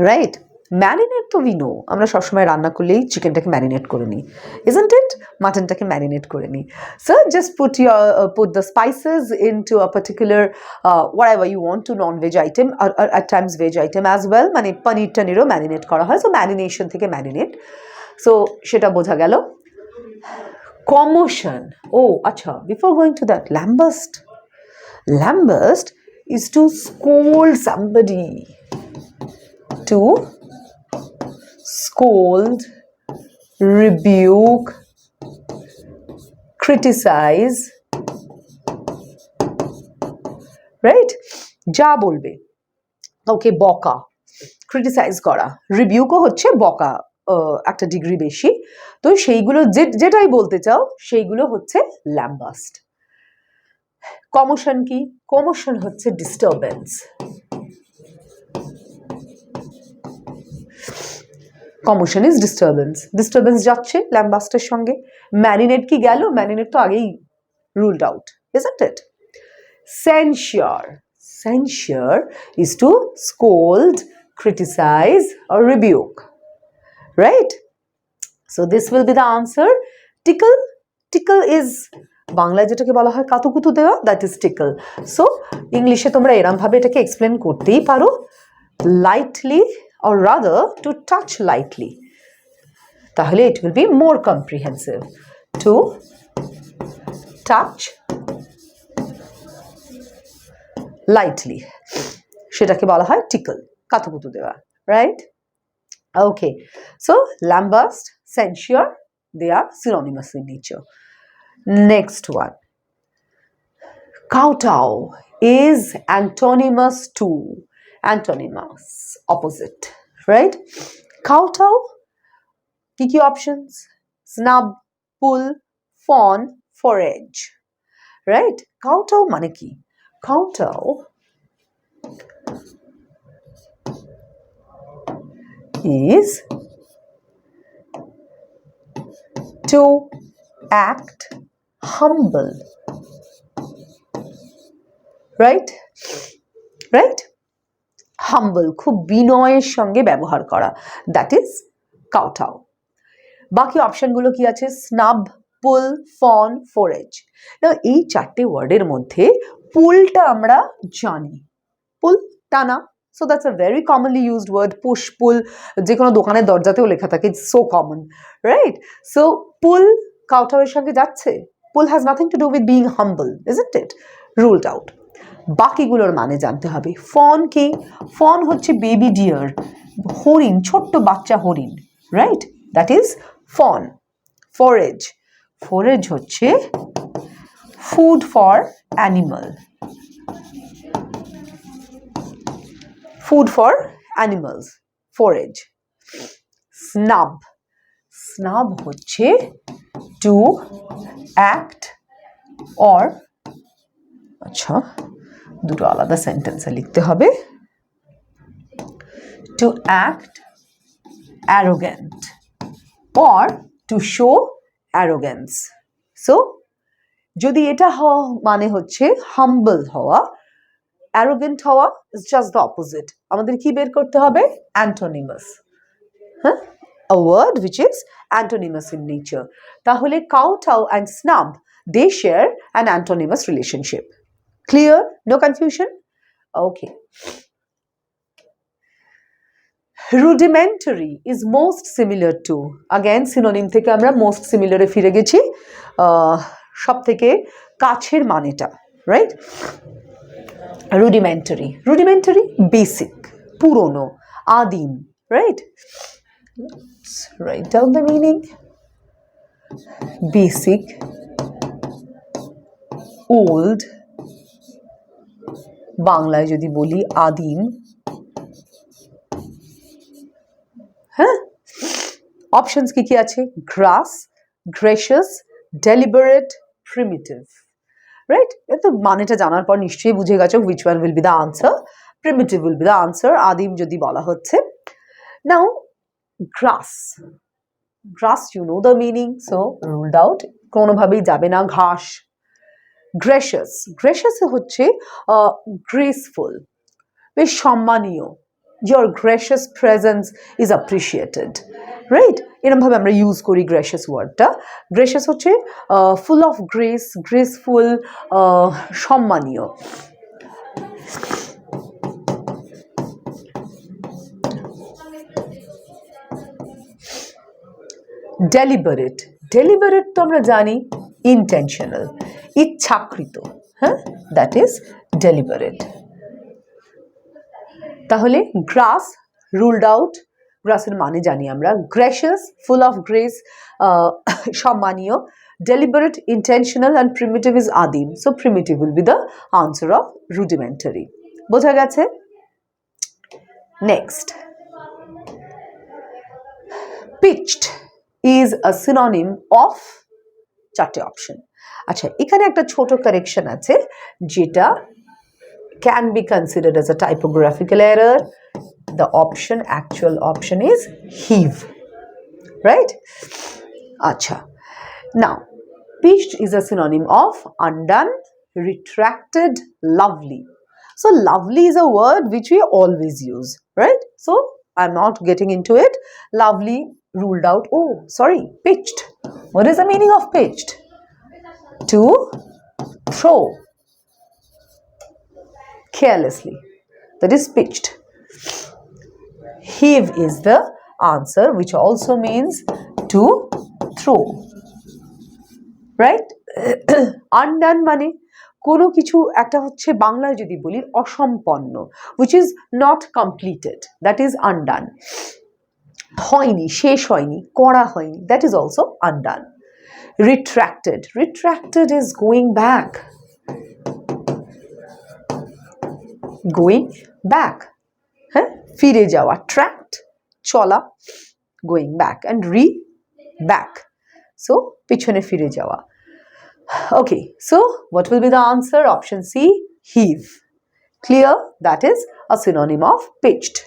right? Marinate তো উই নো, আমরা সবসময় রান্না করলেই চিকেনটাকে ম্যারিনেট করে নিই, ইজন্ট ইট? মাটনটাকে ম্যারিনেট করে নিই। So just put the spices into a particular whatever you want to non-veg item, or at times veg item as well, মানে পনির টনিরও ম্যারিনেট করা হয়, সো ম্যারিনেশন থেকে ম্যারিনেট, সো সেটা বোঝা গেল। কমোশন, ও আচ্ছা, before going to that, lambast, lambast is to scold somebody, to scold, rebuke, criticize, right? যা বলবে, ওকে বকা, ক্রিটিসাইজ করা, রিবিউকও হচ্ছে বকা একটা ডিগ্রি বেশি, তো সেইগুলো যেটাই বলতে চাও সেইগুলো হচ্ছে ল্যাম্বাস্ট। কমোশন কি? কমোশন হচ্ছে disturbance. Commotion is disturbance, disturbance যাচ্ছে ল্যাম্বাস্টের সঙ্গে। ম্যারিনেট কি গেল? ম্যারিনেট তো আগেই ruled out, isn't it? Censure, censure is to scold, criticize or rebuke, right? So this will be the answer. Tickle, tickle is বাংলায় যেটাকে বলা হয় কাতুকুতু দেওয়া, দ্যাট ইজ টিকল। সো ইংলিশে তোমরা এরম ভাবে এটাকে এক্সপ্লেন করতেই পারো, lightly or rather to touch lightly, তাহলে it will be more comprehensive, to touch lightly, সেটাকে বলা হয় টিকল, কাতুকুতু দেওয়া, right? Okay, so lambast, censure, they are synonymous in nature. Next one. Kowtow is antonymous to, antonymous, opposite, right? Kowtow, কি options? Snub, pull, fawn, forage, right? Kowtow মানে কি? Kowtow is to act humble, right? Right? Humble, খুব বিনয়ের সঙ্গে ব্যবহার করা, that is kowtow. বাকি অপশনগুলো কি আছে? স্নাব, পুল, ফন, ফোরেজ। না এই চারটে ওয়ার্ডের মধ্যে পুলটা আমরা জানি, পুল টানা, so that's a very commonly used word. Push, pull যে কোনো দোকানের দরজাতেও লেখা থাকে, it's so common, right? So pull কাউটাওয়ের সঙ্গে যাচ্ছে। Pull has nothing to do with being humble, isn't it? Ruled out. বাকিগুলোর মানে জানতে হবে। ফন কি? ফন হচ্ছে বেবি ডিয়ার, হরিণ, ছোট্ট বাচ্চা হরিণ, right? That is fawn. Forage, forage হচ্ছে food for animal, food for animals, forage. Snub, snub হচ্ছে to act or, আচ্ছা দুটো আলাদা সেন্টেন্সে লিখতে হবে, to act arrogant or to show arrogance. So যদি এটা মানে হচ্ছে humble হওয়া, arrogant হওয়া is just the opposite. আমাদের কি বের করতে হবে? Antonymous, হ্যাঁ, a word which is antonymous in nature. তাহলে kowtow and snub, they share an antonymous relationship. Clear? No confusion? Okay. Rudimentary is most similar to, again synonym থেকে আমরা most similar এ ফিরে গেছি, সব থেকে কাছের মানেটা, right? Rudimentary, rudimentary, basic, পুরনো, আদিম, right? Let's write down the meaning. Basic, old, বাংলায় যদি বলি আদিম, হ্যাঁ? অপশনস কি কি আছে? গ্রাস, গ্রেসিয়াস, ডেলিবারেট, প্রিমিটিভ, রাইট? এত মানেটা জানার পর নিশ্চয়ই বুঝে গেছো which one will be the answer. Primitive will be the answer, আদিম যদি বলা হচ্ছে। Now grass, grass you know the meaning, so ruled out, কোনোভাবেই যাবে না। ঘাস। gracious, gracious হচ্ছে graceful, বেশ সম্মানীয়, your gracious presence is appreciated, right? এরকম ভাবে আমরা ইউজ করি gracious ওয়ার্ডটা। gracious হচ্ছে full of grace, graceful, সম্মানীয়। deliberate, deliberate তো আমরা জানি intentional, ইচ্ছাকৃত, হ্যাঁ, that is deliberate. তাহলে গ্রাস রুলড আউট, গ্রাসের মানে জানি আমরা। গ্রেসিয়াস, ফুল অফ গ্রেস, সম্মানীয়। Deliberate, intentional, and primitive is আদিম, so primitive will be the answer of rudimentary. বোঝা গেছে? Next, pitched is a synonym of, চারটে অপশন। আচ্ছা এখানে একটা ছোট কারেকশন আছে যেটা can be considered as a typographical error. The option, actual option is heave, right? Acha. Now, pitched is a synonym of undone, retracted, lovely. So, lovely is a word which we always use, right? So, I'm not getting into it. Lovely ruled out. Oh, sorry, pitched. What is the meaning of pitched? To throw carelessly, that is pitched. Heave is the answer, which also means to throw, right? Undone মানে কোনো কিছু একটা হচ্ছে বাংলায় যদি বলি অসম্পন্ন, which is not completed, that is undone. হয়নি, শেষ হয়নি, করা হয়নি, that is also undone. retracted. Retracted is going back. Going back. ফিরে যাওয়া, tract, চলা, going back, and back. So পিছনে ফিরে যাওয়া. Okay, so what will be the answer? Option C, heave. Clear? That is a synonym of pitched.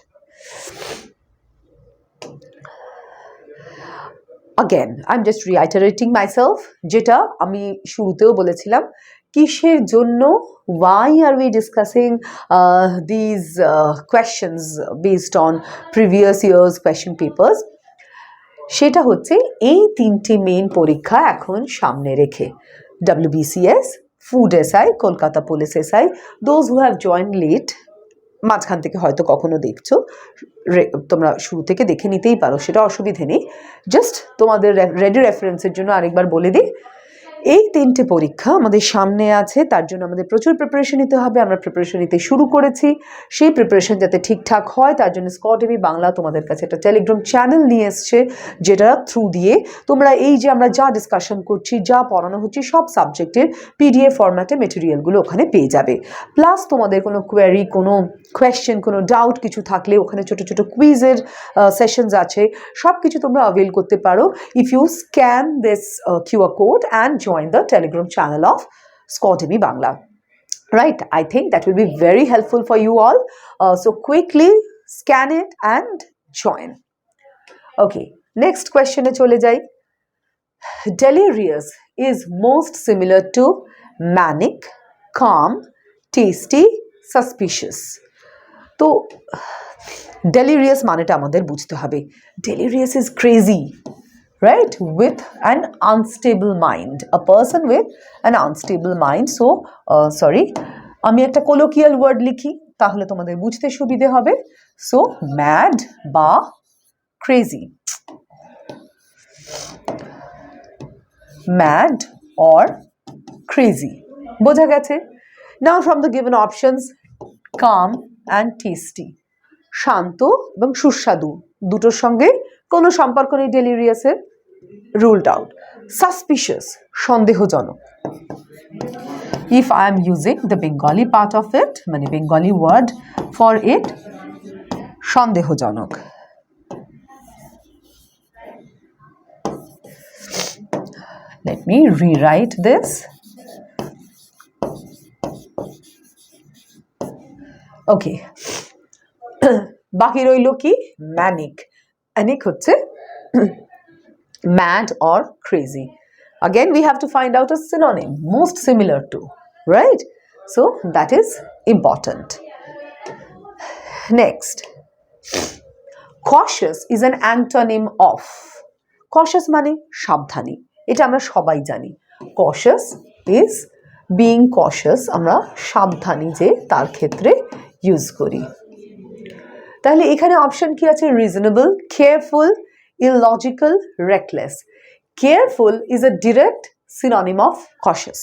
Again, I'm just reiterating myself. যেটা আমি শুরুতেও বলেছিলাম, কিসের জন্য, why are we discussing these questions based on previous years question papers? সেটা হচ্ছে এই তিনটে main পরীক্ষা এখন সামনে রেখে, WBCS, food SI, Kolkata police SI, those who have joined late, মাঝখান থেকে হয়তো কখনো দেখছো, তোমরা শুরু থেকে দেখে নিতেই পারো, সেটা অসুবিধে নেই। জাস্ট তোমাদের রেডি রেফারেন্সের জন্য আরেকবার বলে দিই, এই তিনটে পরীক্ষা আমাদের সামনে আছে, তার জন্য আমাদের প্রচুর প্রিপারেশন নিতে হবে। আমরা প্রিপারেশন নিতে শুরু করেছি, সেই প্রিপারেশন যাতে ঠিকঠাক হয় তার জন্য স্কডেমি বাংলা তোমাদের কাছে একটা টেলিগ্রাম চ্যানেল নিয়ে এসছে, যেটা থ্রু দিয়ে তোমরা এই যে আমরা যা ডিসকাশন করছি, যা পড়ানো হচ্ছে, সব সাবজেক্টের PDF ফরম্যাটে মেটেরিয়ালগুলো ওখানে পেয়ে যাবে। প্লাস তোমাদের কোনো কোয়ারি, কোনো কোয়েশ্চেন, কোনো ডাউট কিছু থাকলে ওখানে ছোটো ছোটো কুইজের সেশনস আছে, সব কিছু তোমরা অ্যাভেল করতে পারো if you scan this QR code and join the Telegram channel of Scordemy Bangla. Right, I think that will be very helpful for you all. So quickly scan it and join. Okay, next question e chole jai. Delirious is most similar to manic, calm, tasty, suspicious. তো delirious মানেটা আমাদের বুঝতে হবে। Delirious is crazy, right? With an unstable mind. A person with an unstable mind. So, sorry, আমি একটা colloquial word লিখি তাহলে তোমাদের বুঝতে সুবিধে হবে। So, mad বা crazy. Mad or crazy. বোঝা গেছে? Now from the given options, calm and tasty. শান্ত এবং সুস্বাদু, দুটোর সঙ্গে কোনো সম্পর্ক নেই ডেলিরিয়াসের, ruled out. Suspicious, সন্দেহজনক. If I am using the Bengali part of it, মানে Bengali word for it, সন্দেহজনক. Let me rewrite this. Okay. বাকি রইল কি? Manic. Manic হচ্ছে mad or crazy. Again, we have to find out a synonym, most similar to, right? So that is important. Next, cautious is an antonym of. Cautious মানে সাবধানী, এটা আমরা সবাই জানি। Cautious is being cautious, আমরা সাবধানী যে তার ক্ষেত্রে ইউজ করি। তাহলে এখানে অপশন কি আছে? Reasonable, careful, illogical, reckless. Careful is a direct synonym of cautious.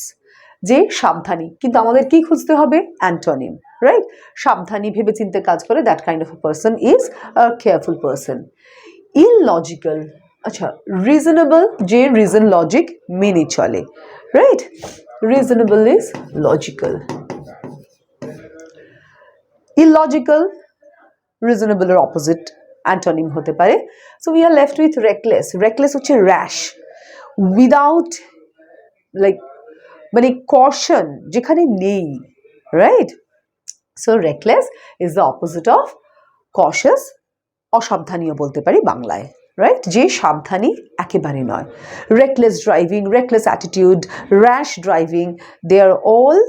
যে সাবধানী, কিন্তু আমাদের কি খুঁজতে হবে? Antonym, right? সাবধানী, ভেবে চিন্তে কাজ করে, that kind of a person is a careful person. Illogical, আচ্ছা, reasonable, যে reason logic মেনে চলে, right? Reasonable is logical. Illogical, reasonable এর opposite অ্যান্টোনিম হতে পারে। So we are left with reckless. Reckless হচ্ছে rash, without like মানে caution যেখানে নেই, right? So reckless is the opposite of cautious. অসাবধানীও বলতে পারি বাংলায়, right? যে সাবধানী একেবারে নয়। Reckless driving, reckless attitude, rash driving, they are all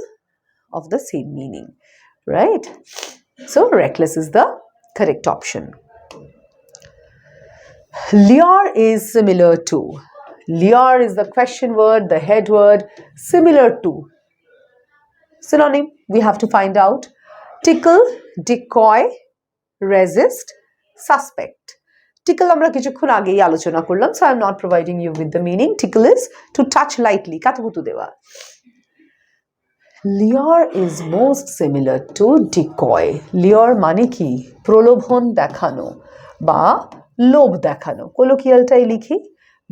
of the same meaning, right? So reckless is the correct option. Lure is similar to. Lure is the question word, the head word, similar to. Synonym, we have to find out. Tickle, decoy, resist, suspect. Tickle আমরা কিছুক্ষণ আগেই আলোচনা করলাম, so I am not providing you with the meaning. Tickle is to touch lightly, কাতুকুতু দেওয়া. Lure is most similar to decoy. Lure মানে কি? প্রলোভন দেখানো বা লোভ দেখানো। কোলোকিয়ালটাই লিখি,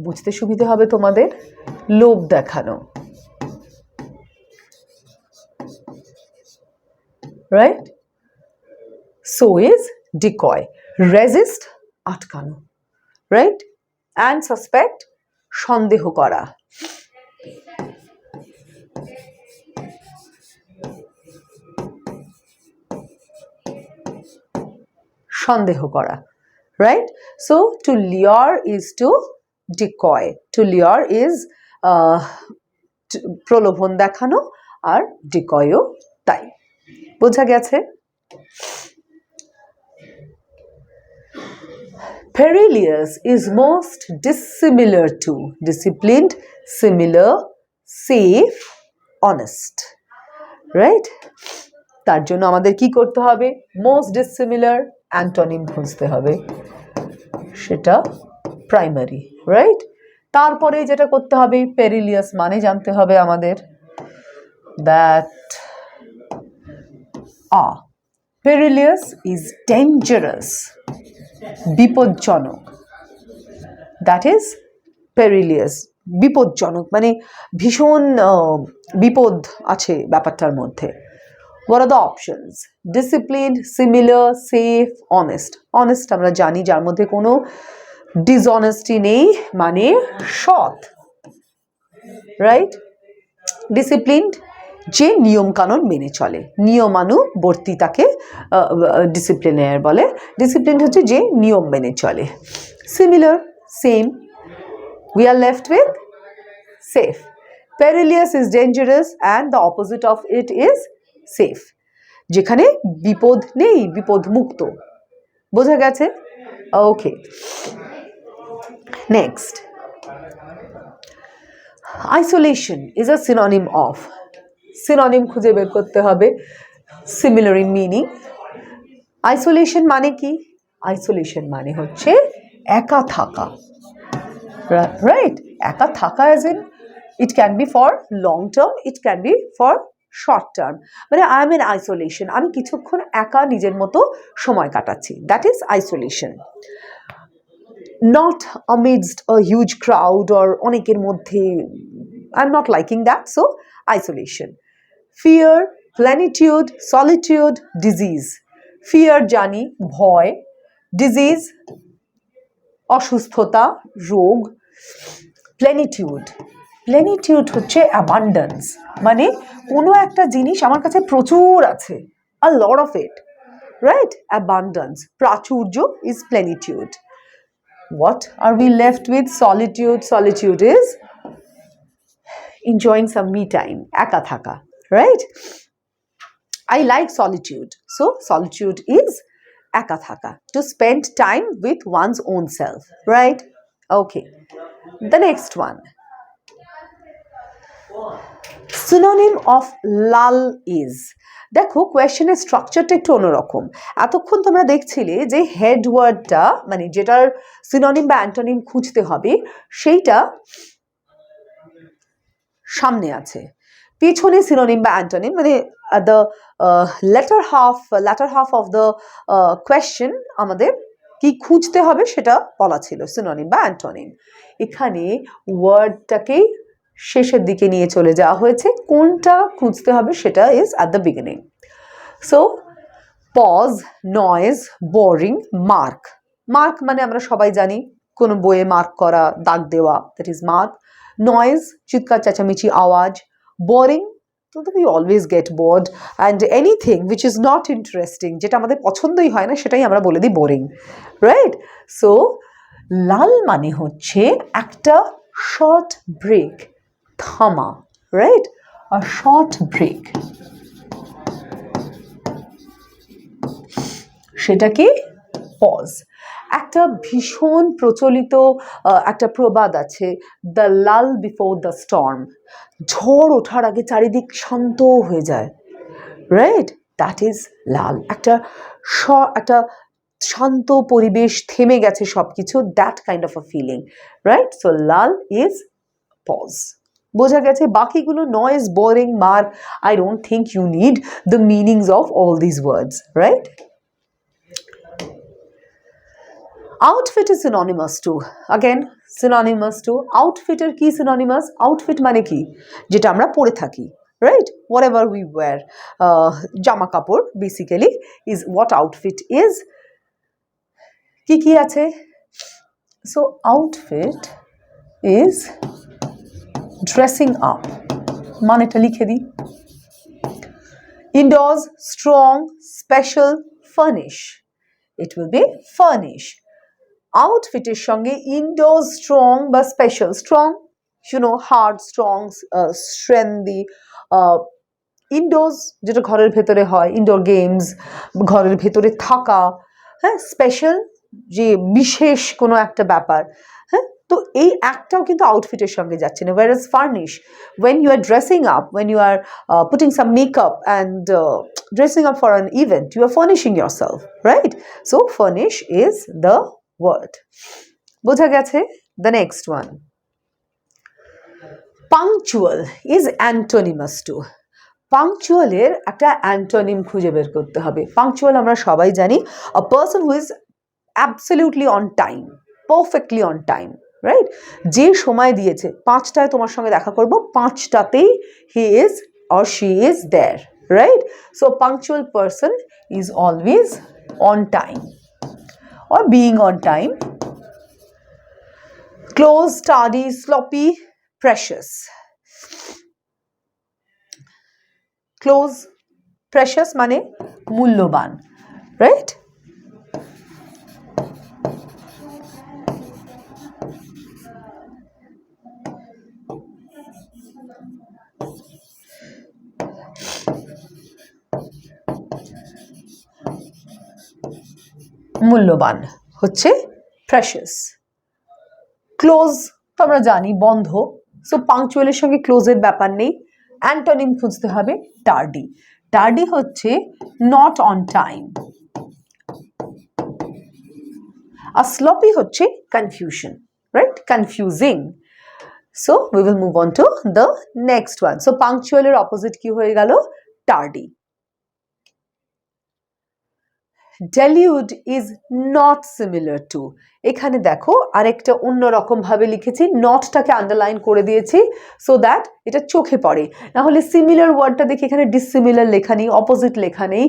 বুঝতে সুবিধে হবে তোমাদের, লোভ দেখানো, right? So is decoy, resist আটকানো, রাইট? অ্যান্ড সাসপেক্ট সন্দেহ করা, সন্দেহ করা, right? So to lure is to decoy, to lure is প্রলোভন দেখানো, আর ডিকয়ও তাই। বোঝা গেছে? Perilous is most dissimilar to, disciplined, similar, safe, honest, right? তার জন্য আমাদের কি করতে হবে? মোস্ট ডিসিমিলার অ্যান্টোনিম খুঁজতে হবে, সেটা প্রাইমারি, রাইট? তারপরে যেটা করতে হবে, পেরিলিয়াস মানে জানতে হবে আমাদের, দ্যাট পেরিলিয়াস ইজ ডেঞ্জারাস, বিপজ্জনক, দ্যাট ইজ পেরিলিয়াস, বিপজ্জনক মানে ভীষণ বিপদ আছে ব্যাপারটার মধ্যে। What are the options? Disciplined, similar, safe, honest. Honest আমরা জানি যার মধ্যে কোনো dishonesty নেই, মানে সৎ, রাইট? Disciplined যে নিয়ম কানুন মেনে চলে, নিয়মানুবর্তী, তাকে ডিসিপ্লিনার বলে। Disciplined হচ্ছে যে নিয়ম মেনে চলে। Similar, same. We are left with safe. Perilous is dangerous and the opposite of it is safe, যেখানে বিপদ নেই, বিপদ মুক্ত। বোঝা গেছে? Okay, next, isolation is a synonym of, synonym খুঁজে বের করতে হবে, সিমিলার ইন মিনিং। আইসোলেশন মানে কি? আইসোলেশন মানে হচ্ছে একা থাকা, রাইট? একা থাকা as in it can be for long term, it can be for short term, মানে আই এম ইন আইসোলেশন, আমি কিছুক্ষণ একা নিজের মতো সময় কাটাচ্ছি, that is isolation. Not amidst a huge crowd or অনেকের মধ্যে, I am not liking that, so isolation. Fear, plenitude, solitude, disease. Fear জানি ভয়, ডিজিজ অসুস্থতা, রোগ। প্ল্যানিটিউড, প্ল্যানিটিউড হচ্ছে অ্যাবান্ডেন্স, মানে কোনো একটা জিনিস আমার কাছে প্রচুর আছে, a lot of it, right? Abundance, প্রাচুর্য is plenitude. What are we left with? Solitude. Solitude is enjoying some me time, একা থাকা, right? I like solitude, so solitude is একা থাকা, to spend time with one's own self, right? Okay, the next one, synonym of lull is, দেখো কোয়েশ্চেনের স্ট্রাকচারটা একটু অন্যরকম। এতক্ষণ তোমরা দেখছিলে যে হেড ওয়ার্ডটা, মানে যেটার সিনোনিম বা অ্যান্টোনিম খুঁজতে হবে, সেইটা সামনে আছে, পেছনে সিনোনিম বা অ্যান্টোনিম, মানে the letter half of the question আমাদের কি খুঁজতে হবে সেটা বলা ছিল, সিনোনিম বা অ্যান্টোনিম। এখানে ওয়ার্ডটাকেই শেষের দিকে নিয়ে চলে যাওয়া হয়েছে, কোনটা খুঁজতে হবে সেটা is at the beginning. So pause, noise, boring, mark. Mark মানে আমরা সবাই জানি কোনো বইয়ে মার্ক করা, দাগ দেওয়া, দ্যাট ইজ মার্ক। নয়েজ চিৎকার চেঁচামেচি আওয়াজ। বোরিং, তো we always gate board, and anything which is not interesting, যেটা আমাদের পছন্দই হয় না সেটাই আমরা বলে দিই বোরিং, রাইট? সো লাল মানে হচ্ছে একটা শর্ট ব্রেক, থামা, রাইট? আ শর্ট ব্রেক, সেটা কি? পজ। একটা ভীষণ প্রচলিত একটা প্রবাদ আছে, the Lal before the storm, ঝড় ওঠার আগে চারিদিক শান্ত হয়ে যায়, রাইট? দ্যাট ইজ লাল, একটা শান্ত পরিবেশ, থেমে গেছে সব কিছু, that kind of a feeling, right? So lull is pause. বোঝা গেছে? বাকিগুলো noise, boring, mark, I don't think you need the meanings of all this words, right? Outfit is synonymous to, again synonymous to, outfit এর কি synonymous? Outfit মানে কি? যেটা আমরা পরে থাকি, right? Whatever we wear, জামা কাপড় basically is what outfit is. কি কি আছে? So outfit is dressing up, মানেটা লিখে দিই। Indoors, strong, special, furnish. It will be furnish. Outfit এর সঙ্গে indoors strong বা special, strong you know hard, strong, strengthy, indoors যেটা ঘরের ভেতরে হয়, indoor games, ঘরের ভেতরে থাকা, হ্যাঁ, স্পেশাল যে বিশেষ কোনো একটা ব্যাপার, হ্যাঁ, তো এই একটাও কিন্তু আউটফিটের সঙ্গে যাচ্ছে না। whereas furnish, when you are dressing up, when you are putting some makeup and dressing up for an event, you are furnishing yourself, right? So furnish is the word. বোঝা গেছে? The next one, punctual is antonymous to. Punctual এর একটা antonym খুঁজে বের করতে হবে। Punctual আমরা সবাই জানি, a person who is absolutely on time, perfectly on time, right? যে সময় দিয়েছে, 5টায় তোমার সঙ্গে দেখা করব, 5টাতেই he is or she is there, right? So punctual person is always on time or being on time. Close, tardy, sloppy, precious. Close, precious মানে মূল্যবান, right? মূল্যবান হচ্ছে precious. ক্লোজ তো আমরা জানি বন্ধ, সো পাংচুয়ালের সঙ্গে ক্লোজের ব্যাপার নেই। অ্যান্টোনিম খুঁজতে হবে টার্ডি। টার্ডি হচ্ছে নট অন টাইম, আর স্লপি হচ্ছে confusion, right? Confusing. So we will move on to the next one. So পাংচুয়ালের অপোজিট কি হয়ে গেল? টার্ডি। delude is not similar to, এখানে দেখো আরেকটা অন্যরকম ভাবে লিখেছি, নটটাকে আন্ডারলাইন করে দিয়েছি সো দ্যাট এটা চোখে পড়ে, না হলে সিমিলার ওয়ার্ডটা দেখে এখানে ডিসিমিলার লেখা নেই, অপোজিট লেখা নেই,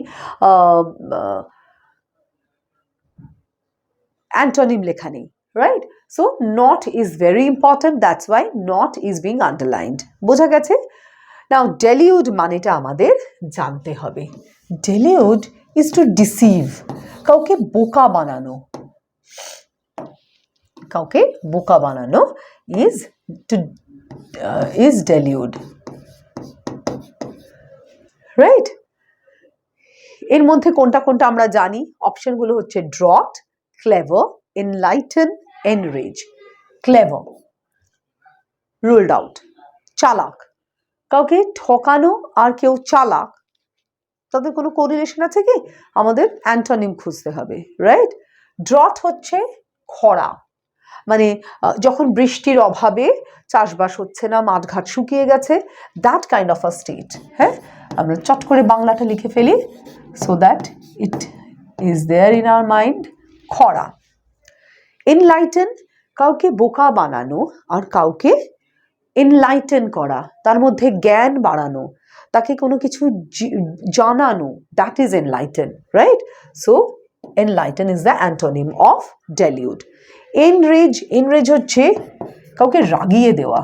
অ্যান্টোনিম লেখা নেই, right? So not is very important, that's why not is being underlined. বোঝা গেছে? নাও ডেলিউড মানেটা আমাদের জানতে হবে। ডেলিউড is to deceive, কাউকে বোকা বানানো, কাউকে বোকা বানানো is delude, right? এর মধ্যে কোনটা কোনটা আমরা জানি, অপশনগুলো হচ্ছে draught, clever, enlighten, enrage. clever ruled out, চালাক, কাউকে ঠকানো আর কেউ চালাক, তাদের কোনো কোরিলেশন আছে কি? আমাদের অ্যান্টোনিম খুঁজতে হবে, রাইট? ড্রট হচ্ছে খরা, মানে যখন বৃষ্টির অভাবে চাষবাস হচ্ছে না, মাঠঘাট শুকিয়ে গেছে, that kind of a state. হ্যাঁ, আমরা চট করে বাংলাটা লিখে ফেলি so that it is there in our mind. খরা। এনলাইটেন, কাউকে বোকা বানানো আর কাউকে এনলাইটেন করা, তার মধ্যে জ্ঞান বাড়ানো, তাকে কোনো কিছু জানানো, that is enlighten, right? So enlighten is the antonym of delude. Enrage, enrage হচ্ছে কাউকে রাগিয়ে দেওয়া,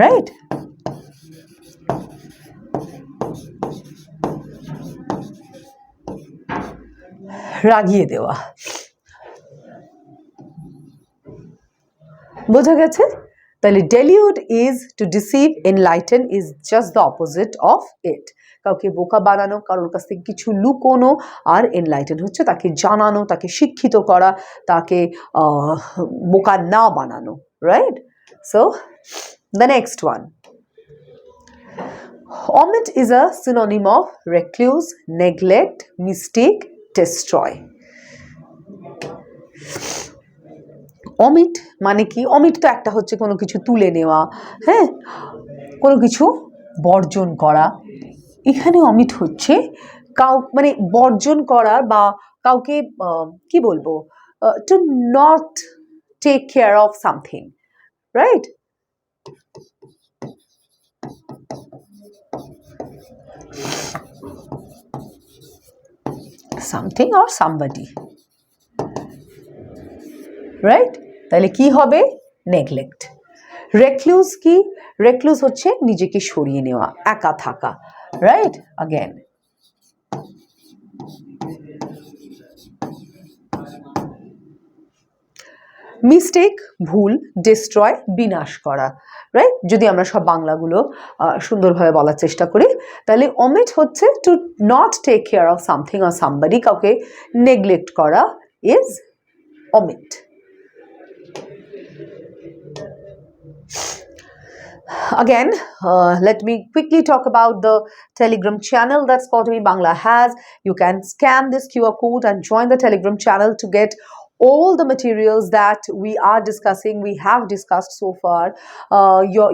রাইট? রাগিয়ে দেওয়া। বোঝা গেছে? তাহলে delude is to deceive, enlighten is just the opposite of it. কাউকে বোকা বানানো, কারোর কাছ থেকে কিছু লুকোনো, আর enlighten হচ্ছে তাকে জানানো, তাকে শিক্ষিত করা, তাকে বোকা না বানানো, right? So the next one, omit is a synonym of recluse, neglect, mistake, destroy. Omit মানে কি? অমিট তো একটা হচ্ছে কোনো কিছু তুলে নেওয়া, হ্যাঁ, কোনো কিছু বর্জন করা। এখানে অমিট হচ্ছে মানে বর্জন করা বা কাউকে কি বলবো, to not take care of something, right? Something or somebody, right? তাহলে কি হবে? নেগলেক্ট। রেক্লুজ কি? রেক্লুজ হচ্ছে নিজেকে সরিয়ে নেওয়া, একা থাকা, রাইট? अगेन মিস্টেক ভুল, ডিস্ট্রয় বিনাশ করা, রাইট? যদি আমরা সব বাংলাগুলো সুন্দরভাবে বলার চেষ্টা করি তাহলে omit হচ্ছে to not take care of something or somebody, কাউকে নেগলেক্ট করা is omit. Again, let me quickly talk about the Telegram channel that Scordemy Bangla has. You can scan this QR code and join the Telegram channel to get all the materials that we are discussing, we have discussed so far.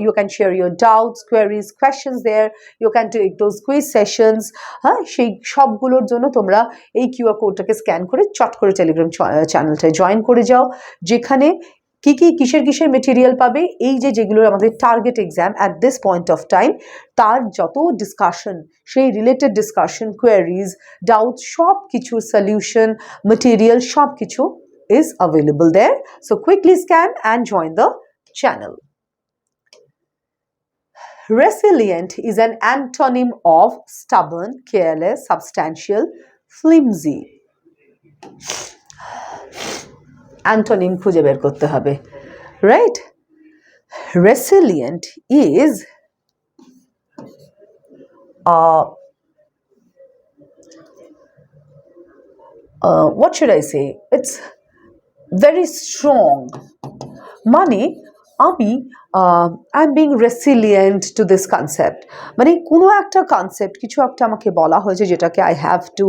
You can share your doubts, queries, questions there. You can take those quiz sessions. সেই সবগুলোর জন্য তোমরা এই QR কোডটাকে scan করে চট করে Telegram চ্যানেলটায় join করে যাও, যেখানে কি কি কিসের মেটেরিয়াল পাবে, এই যেগুলো আমাদের target exam at this point of time, তার যত ডিসকাশন, সেই রিলেটেড ডিসকাশন, কোয়ারিজ, ডাউট, সব কিছুর সলিউশন, মেটেরিয়াল সব কিছু is available there. So quickly scan and join the channel. Resilient is an antonym of stubborn, careless, substantial, flimsy. Antonym খুঁজে বের করতে হবে, right? Resilient is what should I say? It's very strong. মানে আমি I am being রেসিলিয়েন্ট to this concept, মানে কোনো একটা concept, কিছু একটা আমাকে বলা হয়েছে যেটাকে আই হ্যাভ টু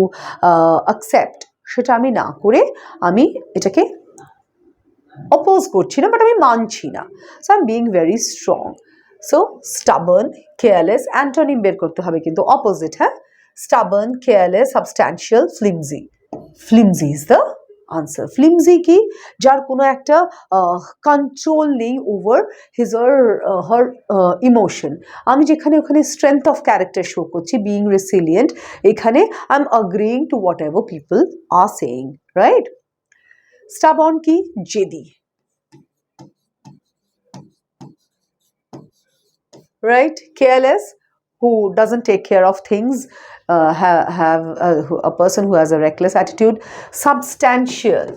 অ্যাকসেপ্ট, সেটা আমি না করে আমি এটাকে অপোজ করছি না, বাট আমি মানছি না। So I am being very strong. So stubborn, careless, antonym বের করতে হবে কিন্তু অপোজিট, হ্যাঁ? Stubborn, careless, substantial, flimsy. Flimsy is the answer. Flimsy কি? যার কোনো একটা কন্ট্রোল নেই over his or her emotion. আমি যেখানে ওখানে স্ট্রেংথ অফ ক্যারেক্টার শো করছি, বিইং রেসিলিয়েন্ট, এখানে I am agreeing to whatever people are saying, right? Stubborn কি? জেদি, right? Careless, who doesn't take care of things, have a person who has a reckless attitude. Substantial,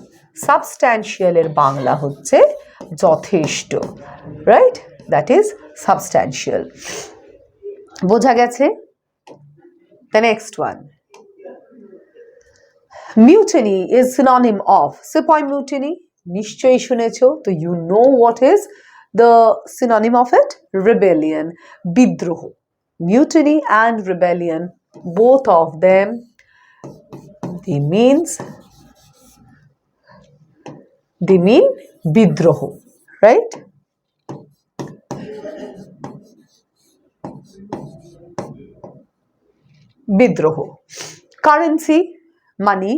substantial এর বাংলা হচ্ছে যথেষ্ট, right? That is substantial. বোঝা গেছে? The next one. Mutiny is synonym of, সিপাই mutiny নিশ্চয়ই শুনেছো, তো you know what is the synonym of it? Rebellion, বিদ্রোহ। Mutiny and rebellion, both of them, they mean বিদ্রোহ, right? বিদ্রোহ। Currency, money.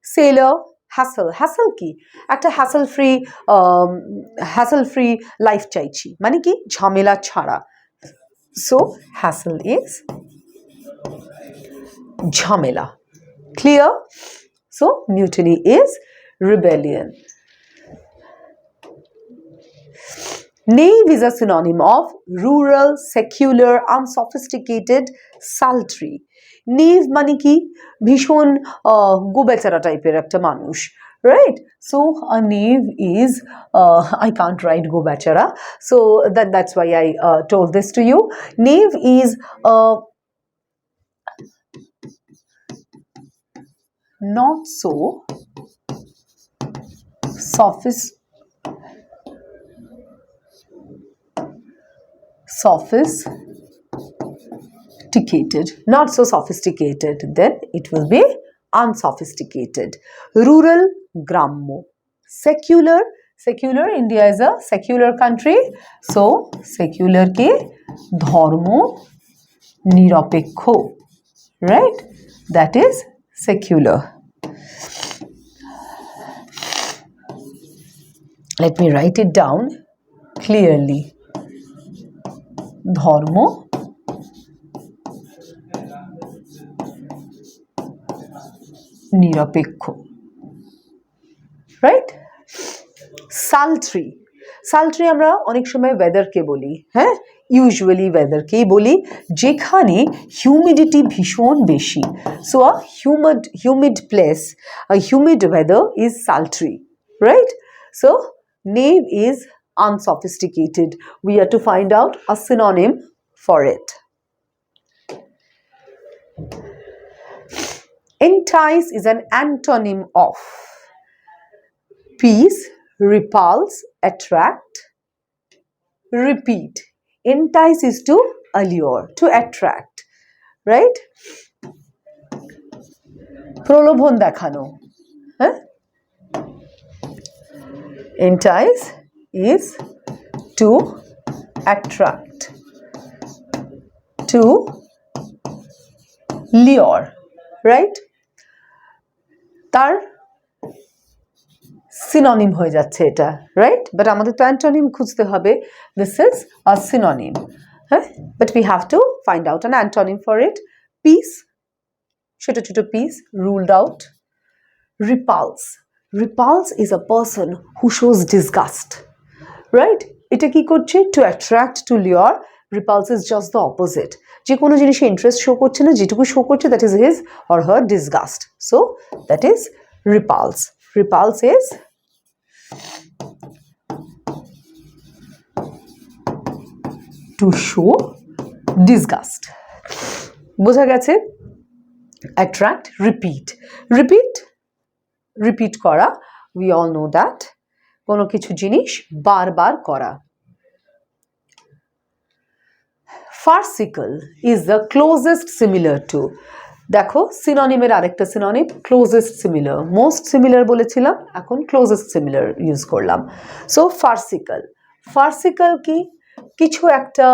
Seller, hassle. Hassle কি? একটা hassle free life চাইছি, মানে কি? ঝামেলা ছাড়া। সো হ্যাসেল ইজ ঝামেলা, clear? So mutiny is rebellion. Knave is a synonym of rural, secular, unsophisticated, sultry. Knave মানে কি? ভীষণ গোবেচারা টাইপের একটা মানুষ, right? So a knave is I can't write gobachara, so that's why I told this to you. Knave is not so sophisticated, not so sophisticated, then it will be unsophisticated. Rural, grammo. Secular, secular, India is a secular country, so secular ke dharmo nirapekho, right? That is secular. let me write it down clearly. ধর্ম নিরপেক্ষ, right? সালট্রি, সালট্রি আমরা অনেক সময় ওয়েদারকে বলি, হ্যাঁ, usually ওয়েদারকেই বলি যেখানে humidity ভীষণ বেশি। So a humid place, a humid weather is sultry, right? So name is unsophisticated. We have to find out a synonym for it. Entice is an antonym of please, repulse, attract, repeat. Entice is to allure, to attract, right? প্রলোভন দেখানো, হ্যাঁ? Entice is to attract, to lure, right? তার synonym হয়ে যাচ্ছে এটা, right? But আমাদের তো antonym খুঁজতে হবে। দিস ইজ আ সিনোনিম, হ্যাঁ, but we have to find out an antonym for it. Piece, ছোট ছোট piece, ruled out. Repulse, repulse is a person who shows disgust, right? এটা কি করছে? টু অ্যাট্রাক্ট, টু লিওর। Repulse is just the opposite, যে কোনো জিনিসে interest show করছে না, যেটুকু শো করছে that is his or her disgust, so that is repulse. Repulse is to show disgust. বোঝা গেছে? Attract, repeat. Repeat, repeat করা, we all know that. কোনো কিছু জিনিস বারবার করা। Farcical is the closest similar to. দেখো সিনোনিমের আরেকটা synonym closest similar, most similar বলেছিলাম, এখন ক্লোজেস্ট সিমিলার ইউজ করলাম। সো ফার্সিক্যাল, ফার্সিক্যাল কি? কিছু একটা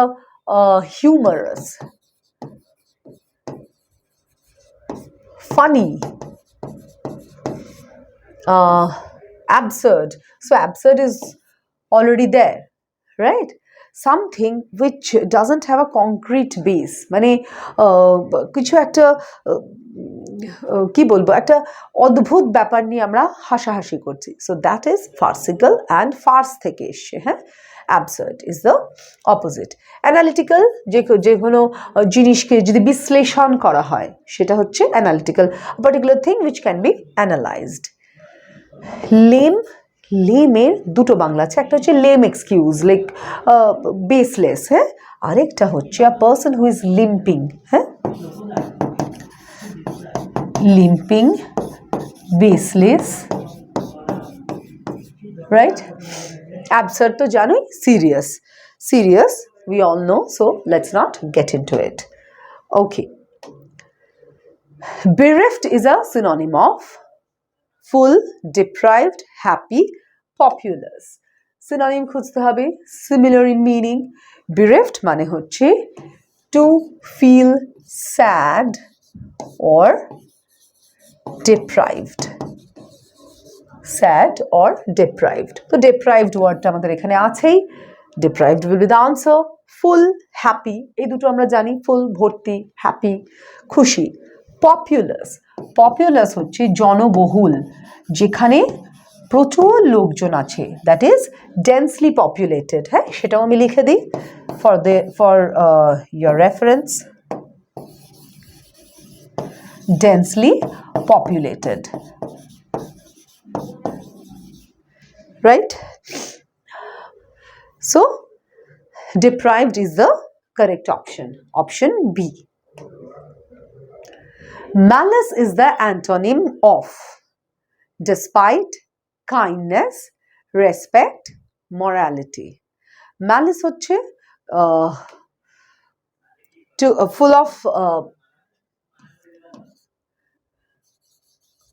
humorous, funny, absurd. So absurd is already there, right? Something which doesn't have a concrete base, মানে কিছু একটা কি বলবো, একটা অদ্ভুত ব্যাপার নিয়ে আমরা হাসাহাসি করছি। So that is farcical and farce থেকে এসছে, হ্যাঁ। absurd is the opposite. Analytical, যে কোনো জিনিসকে যদি বিশ্লেষণ করা হয় সেটা হচ্ছে analytical, a particular thing which can be analyzed. Lame, লেমের দুটো বাংলা আছে, একটা হচ্ছে লেম এক্সকিউজ, লাইক বেসলেস, হ্যাঁ, আরেকটা হচ্ছে আ পারসন হু ইজ লিম্পিং, হ্যাঁ, লিম্পিং, বেসলেস, রাইট? অ্যাবসার্ড তো জানোই, serious, serious we all know, so let's not get into it. Okay, bereft is a synonym of full, deprived, happy, populous. Synonym খুঁজতে হবে, similar in meaning. Bereft মানে হচ্ছে to feel sad or deprived. Sad or deprived. তো deprived ওয়ার্ডটা আমাদের এখানে আছেই, deprived will be the answer. Full, happy, এই দুটো আমরা জানি, full ভর্তি, happy খুশি। Populous, populous হচ্ছে জনবহুল, যেখানে প্রচুর লোকজন আছে, দ্যাট ইজ ডেন্সলি পপুলেটেড, হ্যাঁ, সেটাও আমি লিখে দিই for your reference, densely populated, right? So deprived is the correct option, option B. Malice is the antonym of despite, kindness, respect, morality. Malice হচ্ছে full of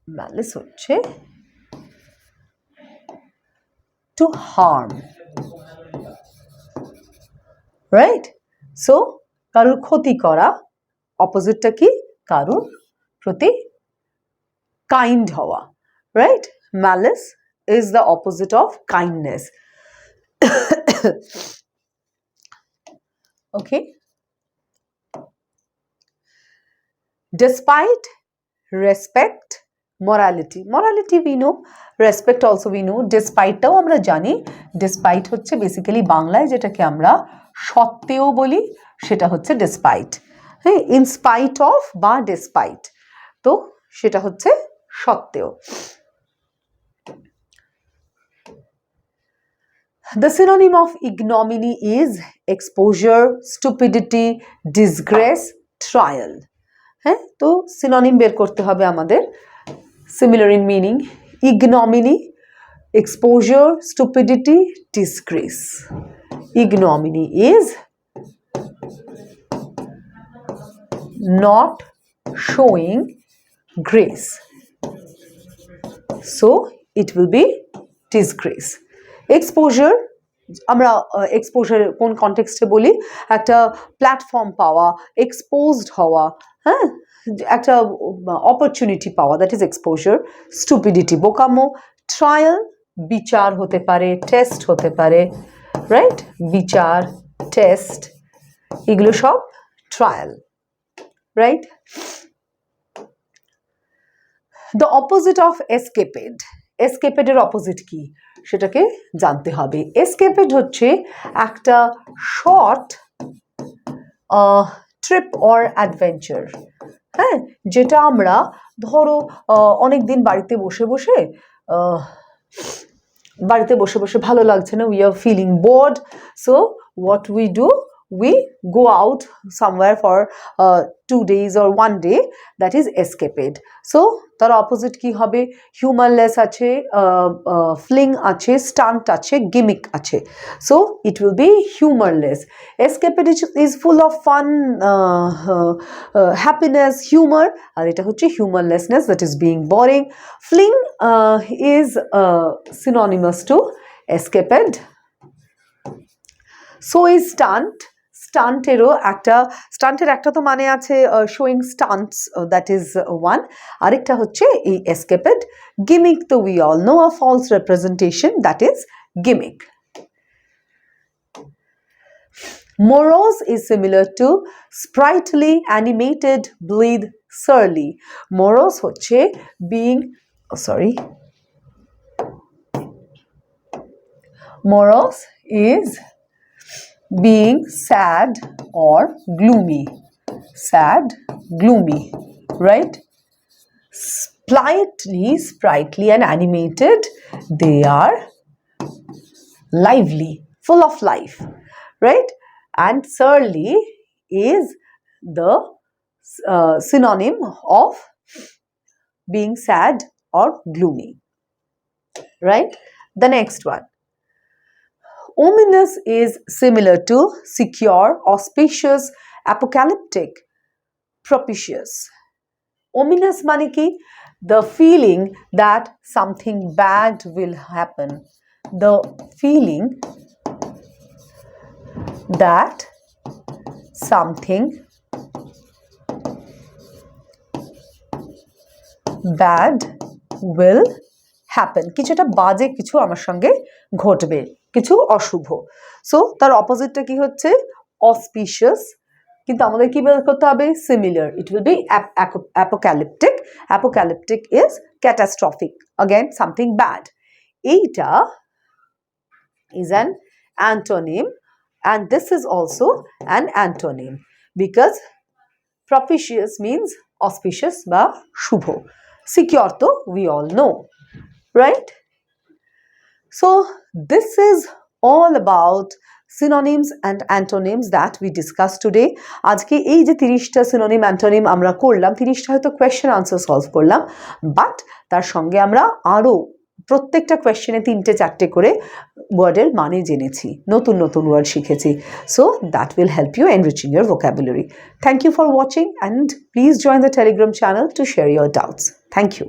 malice হচ্ছে to harm, right? So কারোর ক্ষতি করা, অপোজিটটা কি? কারোর প্রতি kind হওয়া, right? Malice is the opposite of kindness. Okay. Despite, respect, morality. Morality we know, respect also we know. Despite টাও আমরা জানি, despite হচ্ছে basically বাংলায় যেটাকে আমরা সত্ত্বেও বলি সেটা হচ্ছে despite. হ্যাঁ, in spite of বা despite, তো সেটা হচ্ছে সত্ত্বেও। The synonym of ignominy is exposure, stupidity, disgrace, trial. হ্যাঁ, তো সিনোনিম বের করতে হবে আমাদের। Similar in meaning, ignominy, exposure, stupidity, disgrace. Ignominy is not showing grace, so it will be disgrace. Exposure, আমরা এক্সপোজার কোন কনটেক্সটে বলি, একটা প্ল্যাটফর্ম পাওয়া, এক্সপোজড হওয়া, হ্যাঁ, একটা অপরচুনিটি পাওয়া, দ্যাট ইজ এক্সপোজার। স্টুপিডিটি বোকামো। ট্রায়াল বিচার হতে পারে, টেস্ট হতে পারে, রাইট, বিচার, টেস্ট, এগুলো সব trial, right. The opposite of escapade, এসকেপেডের অপোজিট কি সেটাকে জানতে হবে। এসকেপেড হচ্ছে একটা শর্ট ট্রিপ অর অ্যাডভেঞ্চার, হ্যাঁ, যেটা আমরা ধরো অনেক দিন বাড়িতে বসে ভালো লাগছে না, we are feeling bored, so what we do, we go out somewhere for 2 days or 1 day, that is escapade. So তার opposite কি হবে, humorless আছে, fling আছে, stunt আছে, gimmick আছে, so it will be humorless. Escapade is full of fun, happiness, humor, আর এটা হচ্ছে humorlessness, that is being boring. Fling is synonymous to escapade. So is stunt. স্টান্টেরও স্টান্টের একটা তো মানে আছে showing stunts, that is one, আরেকটা হচ্ছে এই এসকেপেড। গিমিক তো we all know, a false representation, that is gimmick. Morose is similar to sprightly, animated, blithe, surly. Morose হচ্ছে morose is being sad or gloomy. Sad, gloomy, right? Sprightly and animated, they are lively, full of life, right? And surly is the synonym of being sad or gloomy, right? The next one. Ominous is similar to secure, auspicious, apocalyptic, propitious. Ominous মানে কি, the feeling that something bad will happen, the feeling that something bad will happen, কিছু একটা বাজে কিছু আমার সঙ্গে ঘটবে, কিছু অশুভ। সো তার অপোজিটটা কি হচ্ছে, অসপিশিয়াস, কিন্তু আমাদের কি বের করতে হবে, similar, it will be apocalyptic. Apocalyptic is catastrophic, again something bad. এইটা is an antonym, and this is also an antonym, because propitious means auspicious বা শুভ, secure to we all know, right? So this is all about synonyms and antonyms that we discussed today. আজকে এই যে 30টা synonym antonym আমরা করলাম, 30টা হয়তো question answer solve করলাম, but তার সঙ্গে আমরা আরো প্রত্যেকটা কোয়েশ্চেনে 3-4টে করে ওয়ার্ডের মানে জেনেছি, নতুন নতুন ওয়ার্ড শিখেছি। So that will help you enriching your vocabulary. Thank you for watching, and please join the Telegram channel to share your doubts. Thank you.